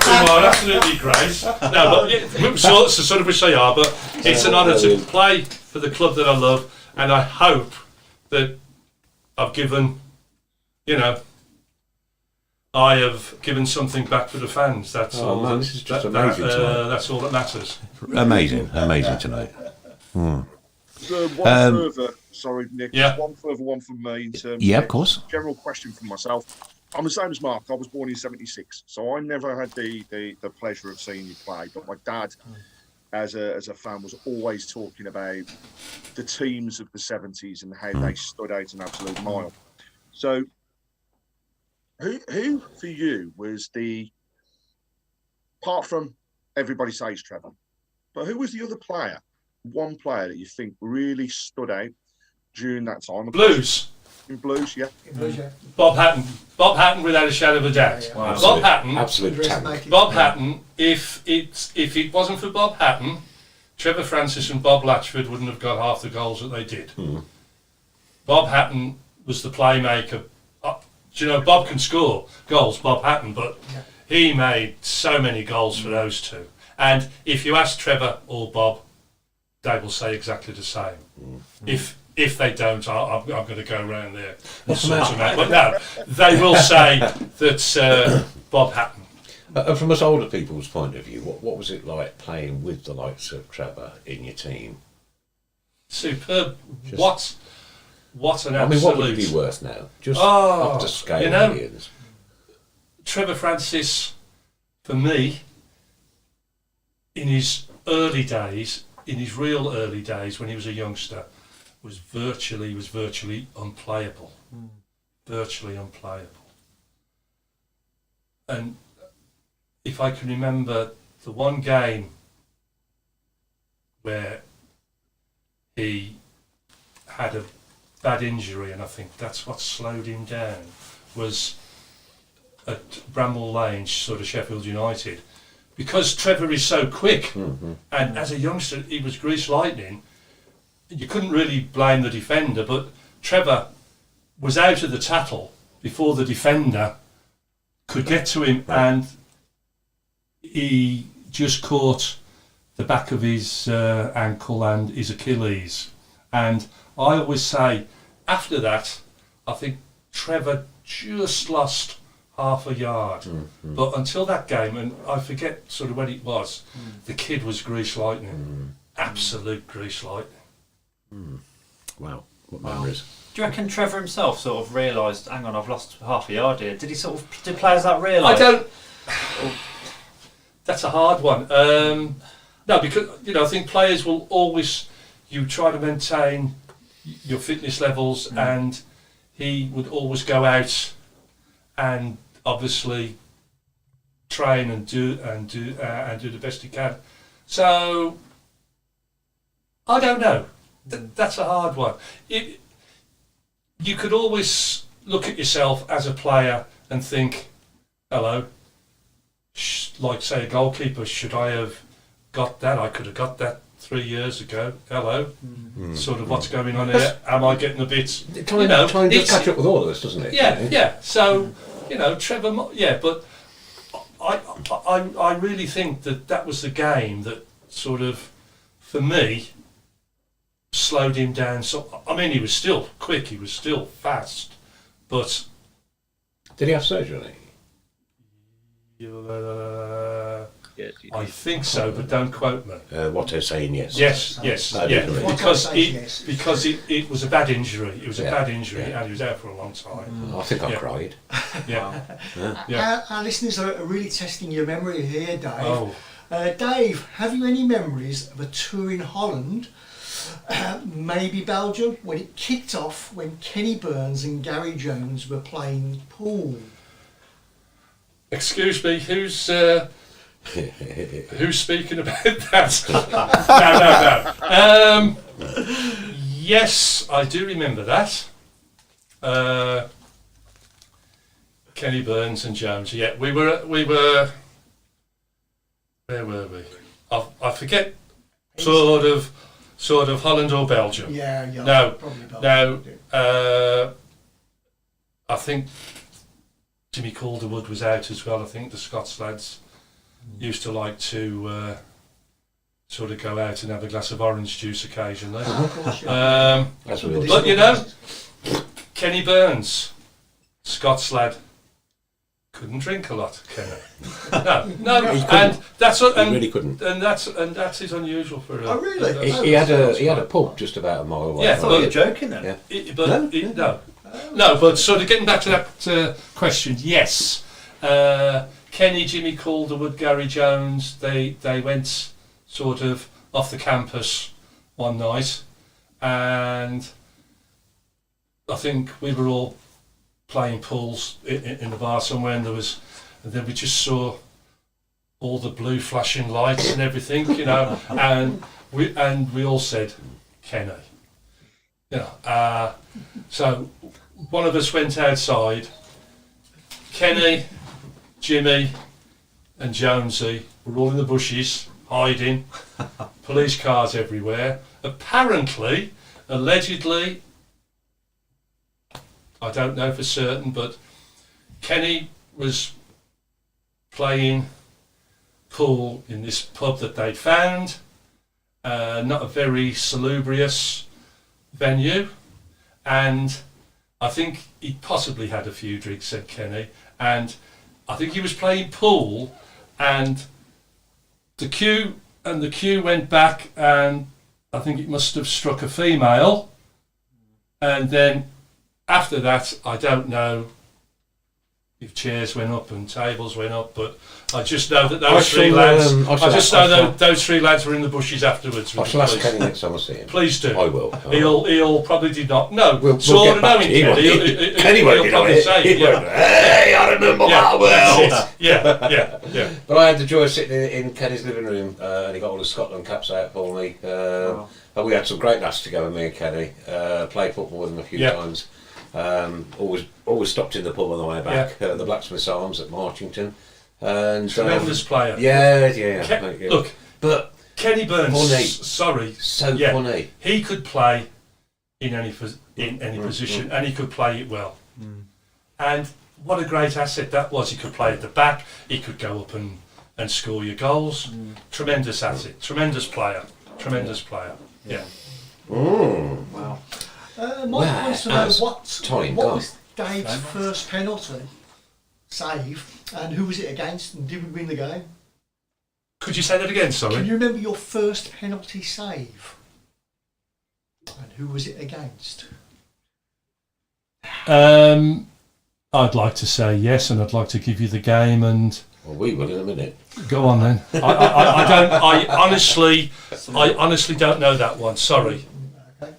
Speaker 8: who are absolutely great. No, but sort of wish they are, but it's an honour to play for the club that I love, and I hope that I've given, I have given something back for the fans. That's all.
Speaker 1: Man, this is just amazing tonight.
Speaker 8: That's all that matters.
Speaker 1: Amazing tonight.
Speaker 6: One further, sorry, Nick.
Speaker 8: Yeah.
Speaker 6: One further one from me in terms
Speaker 1: Yeah,
Speaker 6: of
Speaker 1: of course.
Speaker 6: general question from myself. I'm the same as Mark. I was born in '76, so I never had the pleasure of seeing you play. But my dad, as a fan, was always talking about the teams of the '70s and how they stood out an absolute mile. So, who for you was apart from everybody says Trevor, but who was the other player? One player that you think really stood out during that time?
Speaker 8: Blues.
Speaker 6: In Blues, yeah.
Speaker 8: Bob Hatton. Bob Hatton, without a shadow of a doubt.
Speaker 1: Wow.
Speaker 8: Bob Hatton.
Speaker 1: Absolute talent.
Speaker 8: Bob Hatton. If it wasn't for Bob Hatton, Trevor Francis and Bob Latchford wouldn't have got half the goals that they did. Bob Hatton was the playmaker. Bob can score goals, Bob Hatton, but he made so many goals for those two. And if you ask Trevor or Bob, they will say exactly the same. If they don't, I'm going to go around there.
Speaker 1: What's the matter?
Speaker 8: But no, they will say that Bob Hatton.
Speaker 1: From us older people's point of view, what was it like playing with the likes of Trevor in your team?
Speaker 8: Superb. What an absolute...
Speaker 1: I mean, what would it be worth now? Just up to scale millions.
Speaker 8: Trevor Francis, for me, in his early days, in his real early days when he was a youngster, was virtually unplayable. Virtually unplayable. And if I can remember the one game where he had a bad injury, and I think that's what slowed him down, was at Bramall Lane, sort of Sheffield United. Because Trevor is so quick, and as a youngster he was grease lightning, you couldn't really blame the defender, but Trevor was out of the tattle before the defender could get to him, and he just caught the back of his ankle and his Achilles. And I always say, after that, I think Trevor just lost half a yard. But until that game, and I forget sort of when it was, the kid was grease lightning. Absolute grease lightning.
Speaker 1: Wow, what memories.
Speaker 2: Do you reckon Trevor himself sort of realised, hang on, I've lost half a yard here? Did players that realise?
Speaker 8: I don't. That's a hard one. No, because I think players will always. You try to maintain your fitness levels, and he would always go out and obviously train and do the best he can. So I don't know. That's a hard one. You could always look at yourself as a player and think, hello, like say a goalkeeper, should I have got that? I could have got that 3 years ago. Hello, sort of what's going on here? Am I getting a bit?
Speaker 1: Time does catch up with all of us, doesn't it?
Speaker 8: Yeah. So Trevor. Yeah, but I really think that was the game that sort of, for me, slowed him down. So I mean, he was still quick, he was still fast, but
Speaker 1: did he have surgery?
Speaker 8: I think so, but don't quote me.
Speaker 1: Watto saying yes.
Speaker 8: Yes, because it was a bad injury. It was a bad injury, and he was out for a long time.
Speaker 1: I think I cried.
Speaker 8: Yeah.
Speaker 7: Our listeners are really testing your memory here, Dave.
Speaker 8: Oh.
Speaker 7: Dave, have you any memories of a tour in Holland, maybe Belgium, when it kicked off when Kenny Burns and Gary Jones were playing pool?
Speaker 8: Excuse me, who's speaking about that? No. Yes, I do remember that. Kenny Burns and Jones. Yeah, we were. Where were we? I forget. Sort of Holland or Belgium.
Speaker 7: Yeah.
Speaker 8: No,
Speaker 7: probably Belgium.
Speaker 8: no. I think Jimmy Calderwood was out as well. I think the Scots lads used to like to sort of go out and have a glass of orange juice occasionally.
Speaker 1: That's what
Speaker 8: But Kenny Burns, Scots lad, couldn't drink a lot. Kenny, no, and that's what, and
Speaker 1: he really couldn't.
Speaker 8: and that is unusual for.
Speaker 7: Oh really?
Speaker 1: He had a pub just about a mile away.
Speaker 2: I thought you were joking then.
Speaker 1: Yeah.
Speaker 8: No, but sort of getting back to that question, yes. Kenny, Jimmy Calderwood, Gary Jones, they went sort of off the campus one night, and I think we were all playing pools in the bar somewhere, and then we just saw all the blue flashing lights and everything, and we all said, Kenny. So one of us went outside. Kenny, Jimmy and Jonesy were all in the bushes, hiding. Police cars everywhere. Apparently, allegedly, I don't know for certain, but Kenny was playing pool in this pub that they'd found. Not a very salubrious venue, and I think he possibly had a few drinks, said Kenny, and I think he was playing pool, and the queue went back, and I think it must have struck a female, and then after that I don't know if chairs went up and tables went up, but I just know that those three lads. Those three lads were in the bushes afterwards.
Speaker 1: I shall ask Kenny next time I see him.
Speaker 8: Please do.
Speaker 1: I will.
Speaker 8: He'll probably did not. No,
Speaker 1: we'll
Speaker 8: sort of
Speaker 1: get back
Speaker 8: knowing
Speaker 1: to you.
Speaker 8: Kenny.
Speaker 1: He'll probably say, "Hey, I remember that well."
Speaker 8: Yeah.
Speaker 1: But I had the joy of sitting in Kenny's living room, and he got all the Scotland caps out for me. And we had some great lads together, me and Kenny. Played football with him a few times. Always stopped in the pub on the way back. The Blacksmith's Arms at Marchington. And
Speaker 8: tremendous player.
Speaker 1: Yeah.
Speaker 8: Look,
Speaker 1: but
Speaker 8: Kenny Burns.
Speaker 1: Funny.
Speaker 8: Sorry,
Speaker 1: Funny.
Speaker 8: He could play in any position, and he could play it well. And what a great asset that was. He could play at the back. He could go up and score your goals. Tremendous asset. Tremendous player. Yeah.
Speaker 2: Wow.
Speaker 7: Mike wants to know what was Dave's first penalty save, and who was it against, and did we win the game?
Speaker 8: Could you say that again, sorry?
Speaker 7: Can you remember your first penalty save? And who was it against?
Speaker 8: I'd like to say yes, and I'd like to give you the game, and
Speaker 1: well, we will in a minute.
Speaker 8: Go on then. I honestly don't know that one. Sorry.
Speaker 7: Okay,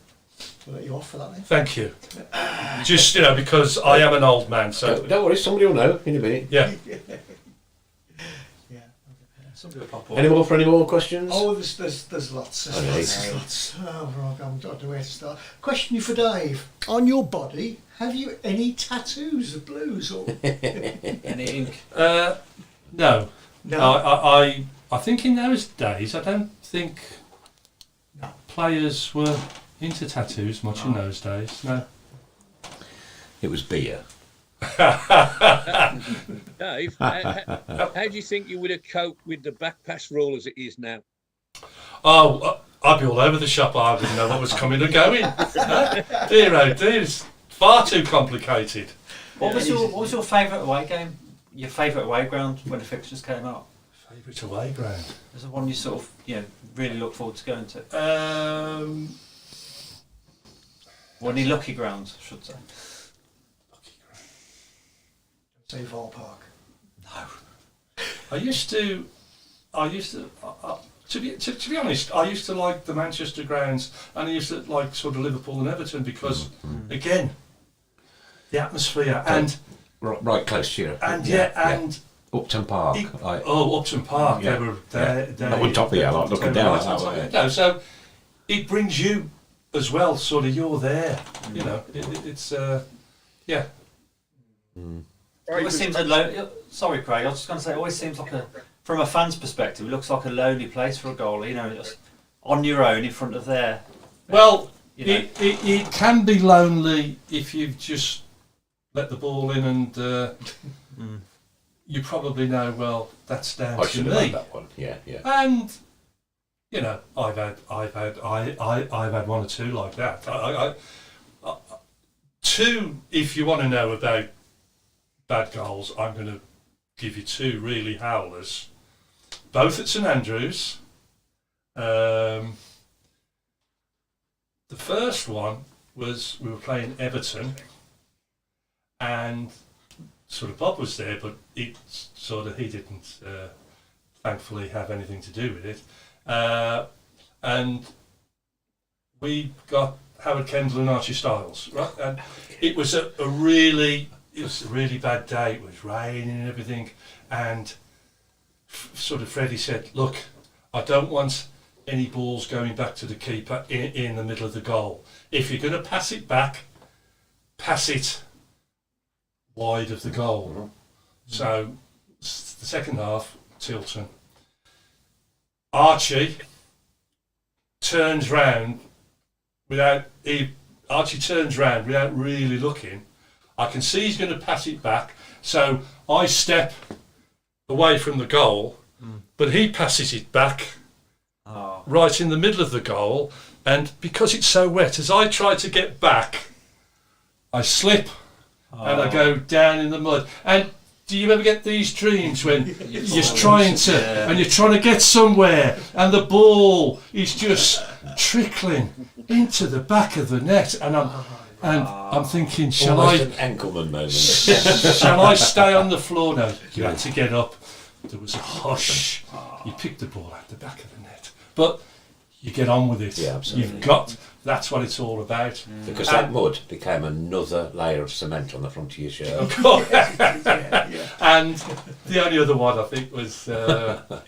Speaker 7: we'll let you off for that then.
Speaker 8: Thank you. Just because I am an old man, so
Speaker 1: don't worry, somebody will know in a minute.
Speaker 8: Yeah.
Speaker 1: Any more questions?
Speaker 7: Oh, there's lots. There's lots. Oh, right, I don't know where to start. Question for Dave: on your body, have you any tattoos of blues or
Speaker 2: any ink?
Speaker 8: No. I think in those days, I don't think players were into tattoos much in those days. No.
Speaker 1: It was beer.
Speaker 5: Dave, how do you think you would have coped with the back pass rule as it is now?
Speaker 8: Oh, I'd be all over the shop. I didn't know what was coming and going. Dear, oh dear, it's far too complicated.
Speaker 2: What was your favourite away game? Your favourite away ground when the fixtures came out?
Speaker 8: Favourite away ground?
Speaker 2: Is the one you sort of really look forward to going to? Or any lucky grounds, I should say.
Speaker 7: say Val Park?
Speaker 2: No.
Speaker 8: I used to be honest, I used to like the Manchester grounds, and I used to like sort of Liverpool and Everton because, again, the atmosphere and
Speaker 1: right close to you.
Speaker 8: And and
Speaker 1: Upton Park.
Speaker 8: Upton Park.
Speaker 1: Yeah.
Speaker 8: They
Speaker 1: on top of you, like looking down.
Speaker 8: No, so it brings you as well. Sort of, you're there. You know, it's yeah.
Speaker 2: It always seems sorry, Craig. I was just going to say, it always seems like from a fan's perspective, it looks like a lonely place for a goalie. You know, just on your own in front of there.
Speaker 8: Well, it can be lonely if you've just let the ball in, and you probably know. Well, that's down to me.
Speaker 1: That one. Yeah.
Speaker 8: And you know, I've had one or two like that. Two, if you want to know about bad goals, I'm going to give you two really howlers, both at St Andrews. The first one was we were playing Everton, and sort of Bob was there, but he didn't thankfully have anything to do with it, and we got Howard Kendall and Archie Styles, right? And it was a really bad day. It was raining and everything, and sort of Freddie said, "Look, I don't want any balls going back to the keeper in the middle of the goal. If you're going to pass it back, pass it wide of the goal." Mm-hmm. So the second half, Tilton. Archie turns round without really looking. I can see he's going to pass it back, so I step away from the goal, but he passes it back right in the middle of the goal, and because it's so wet, as I try to get back, I slip and I go down in the mud. And do you ever get these dreams when you're trying to get somewhere and the ball is just trickling into the back of the net, and And I'm thinking, shall
Speaker 1: Almost
Speaker 8: I?
Speaker 1: an Enkelman moment.
Speaker 8: Shall I stay on the floor? No, you had to get up. There was a hush. You picked the ball out the back of the net, but you get on with it.
Speaker 1: Yeah, absolutely.
Speaker 8: You've got. That's what it's all about.
Speaker 1: Because that mud became another layer of cement on the front of your shirt.
Speaker 8: Of course. And the only other one I think was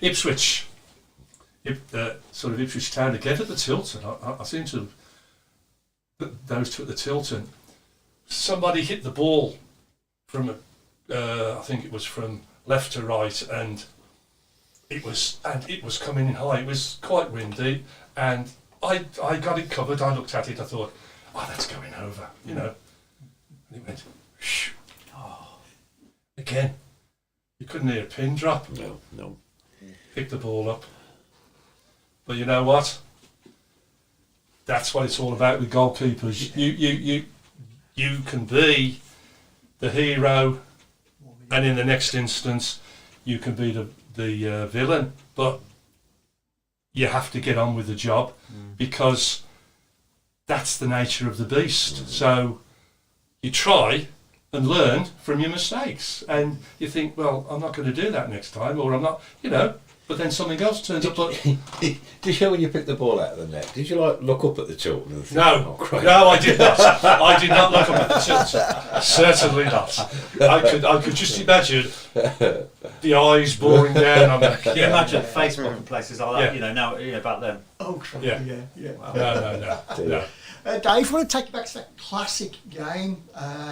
Speaker 8: Ipswich. Sort of Ipswich Town again at the Tilton. I seem to those two at the Tilton. Somebody hit the ball from I think it was from left to right, and it was coming in high. It was quite windy, and I got it covered. I looked at it. I thought, oh, that's going over, you know. And it went, shh. Oh. Again, you couldn't hear a pin drop.
Speaker 1: No.
Speaker 8: Picked the ball up. But you know what? That's what it's all about with goalkeepers. You can be the hero, and in the next instance, you can be the villain. But you have to get on with the job because that's the nature of the beast. So you try and learn from your mistakes, and you think, well, I'm not going to do that next time, or I'm not, you know. But then something else turns up.
Speaker 1: Did you, when you picked the ball out of the net, did you look up at the Tilton and think,
Speaker 8: No,
Speaker 1: oh,
Speaker 8: no, I did not. I did not look up at the Tilton. Certainly not. I could just imagine the eyes boring down on that.
Speaker 2: Can you imagine Facebook and places like that?
Speaker 8: Yeah.
Speaker 2: You know, now back then.
Speaker 7: Oh, crap.
Speaker 8: Yeah.
Speaker 7: Yeah.
Speaker 2: Wow.
Speaker 8: No.
Speaker 7: Dave, I want to take you back to that classic game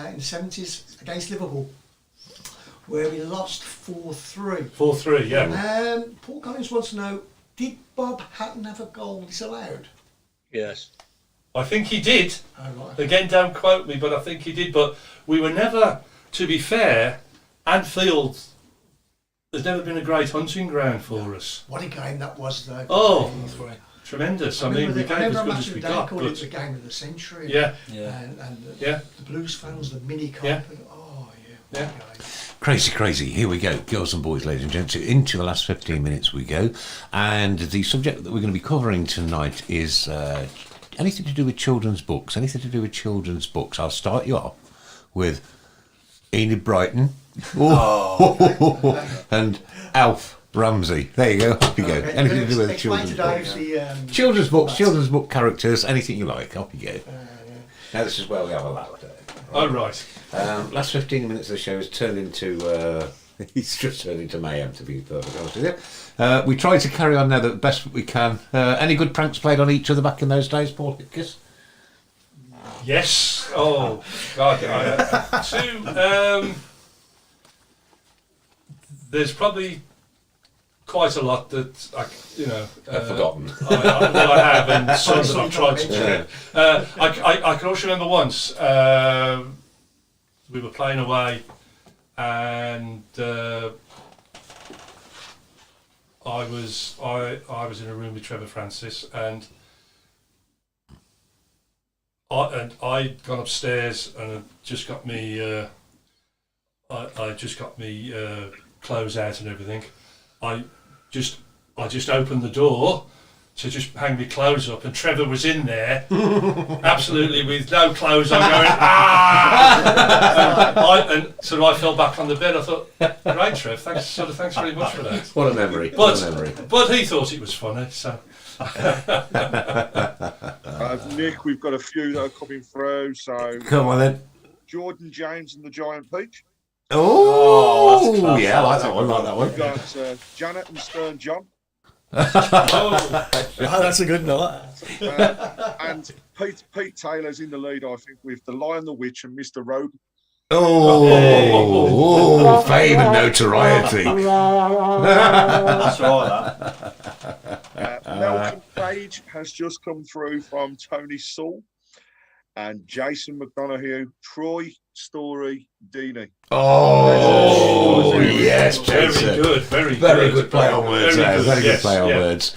Speaker 7: in the 70s against Liverpool, where we lost 4-3.
Speaker 8: 4-3, yeah.
Speaker 7: Paul Collins wants to know, did Bob Hatton have a goal disallowed?
Speaker 5: Yes.
Speaker 8: I think he did.
Speaker 7: Oh, right.
Speaker 8: Again, don't quote me, but I think he did. But we were never, to be fair, Anfield, there's never been a great hunting ground for us.
Speaker 7: What a game that was, though.
Speaker 8: Oh, tremendous. I mean,
Speaker 7: the
Speaker 8: the game was
Speaker 7: a
Speaker 8: good
Speaker 7: match
Speaker 8: as
Speaker 7: of
Speaker 8: we
Speaker 7: the day
Speaker 8: got.
Speaker 7: called it
Speaker 8: But
Speaker 7: the game of the century.
Speaker 8: yeah,
Speaker 7: And
Speaker 8: Yeah.
Speaker 7: the Blues fans, the mini comp.
Speaker 8: Yeah.
Speaker 7: Yeah.
Speaker 8: Yeah.
Speaker 1: Crazy. Here we go. Girls and boys, ladies and gents. Into the last 15 minutes we go. And the subject that we're going to be covering tonight is anything to do with children's books. I'll start you off with Enid Brighton and Alf Ramsey. There you go. Off you go.
Speaker 7: Okay.
Speaker 1: Anything to do with
Speaker 7: Explain
Speaker 1: children's
Speaker 7: to Dave
Speaker 1: books.
Speaker 7: the,
Speaker 1: Children's book characters, anything you like. Off you go. Now this is where we have a laugh.
Speaker 8: Oh, right.
Speaker 1: Last 15 minutes of the show has turned into it's just turned into mayhem, to be perfectly honest with you. We try to carry on now the best we can. Any good pranks played on each other back in those days, Paul Hipkiss?
Speaker 8: Yes. Oh, God. There's probably quite a lot that
Speaker 1: I've forgotten.
Speaker 8: I have, and some that I've tried to do. I can also remember once we were playing away, and I was in a room with Trevor Francis, and I'd gone upstairs and I'd just got me clothes out and everything. I just opened the door to just hang my clothes up, and Trevor was in there, absolutely with no clothes on, going and so I fell back on the bed. I thought, great, Trev, thanks very much for that.
Speaker 1: What a memory!
Speaker 8: But he thought it was funny. So,
Speaker 6: Nick, we've got a few that are coming through. So,
Speaker 1: come on then.
Speaker 6: Jordan James and the Giant Peach.
Speaker 1: Oh, yeah, I like that one.
Speaker 6: We've got Janet and Stern John.
Speaker 3: That's a good night.
Speaker 6: And Pete Taylor's in the lead, I think, with The Lion, the Witch and Mr. Rogan.
Speaker 1: Oh, fame and notoriety.
Speaker 2: That's right, that.
Speaker 6: Malcolm Page has just come through from Tony Saul. And Jason McDonough, Troy Story, Deeney.
Speaker 1: Oh, yes, Jason.
Speaker 8: very good, very
Speaker 1: good play on words. Very good play on words.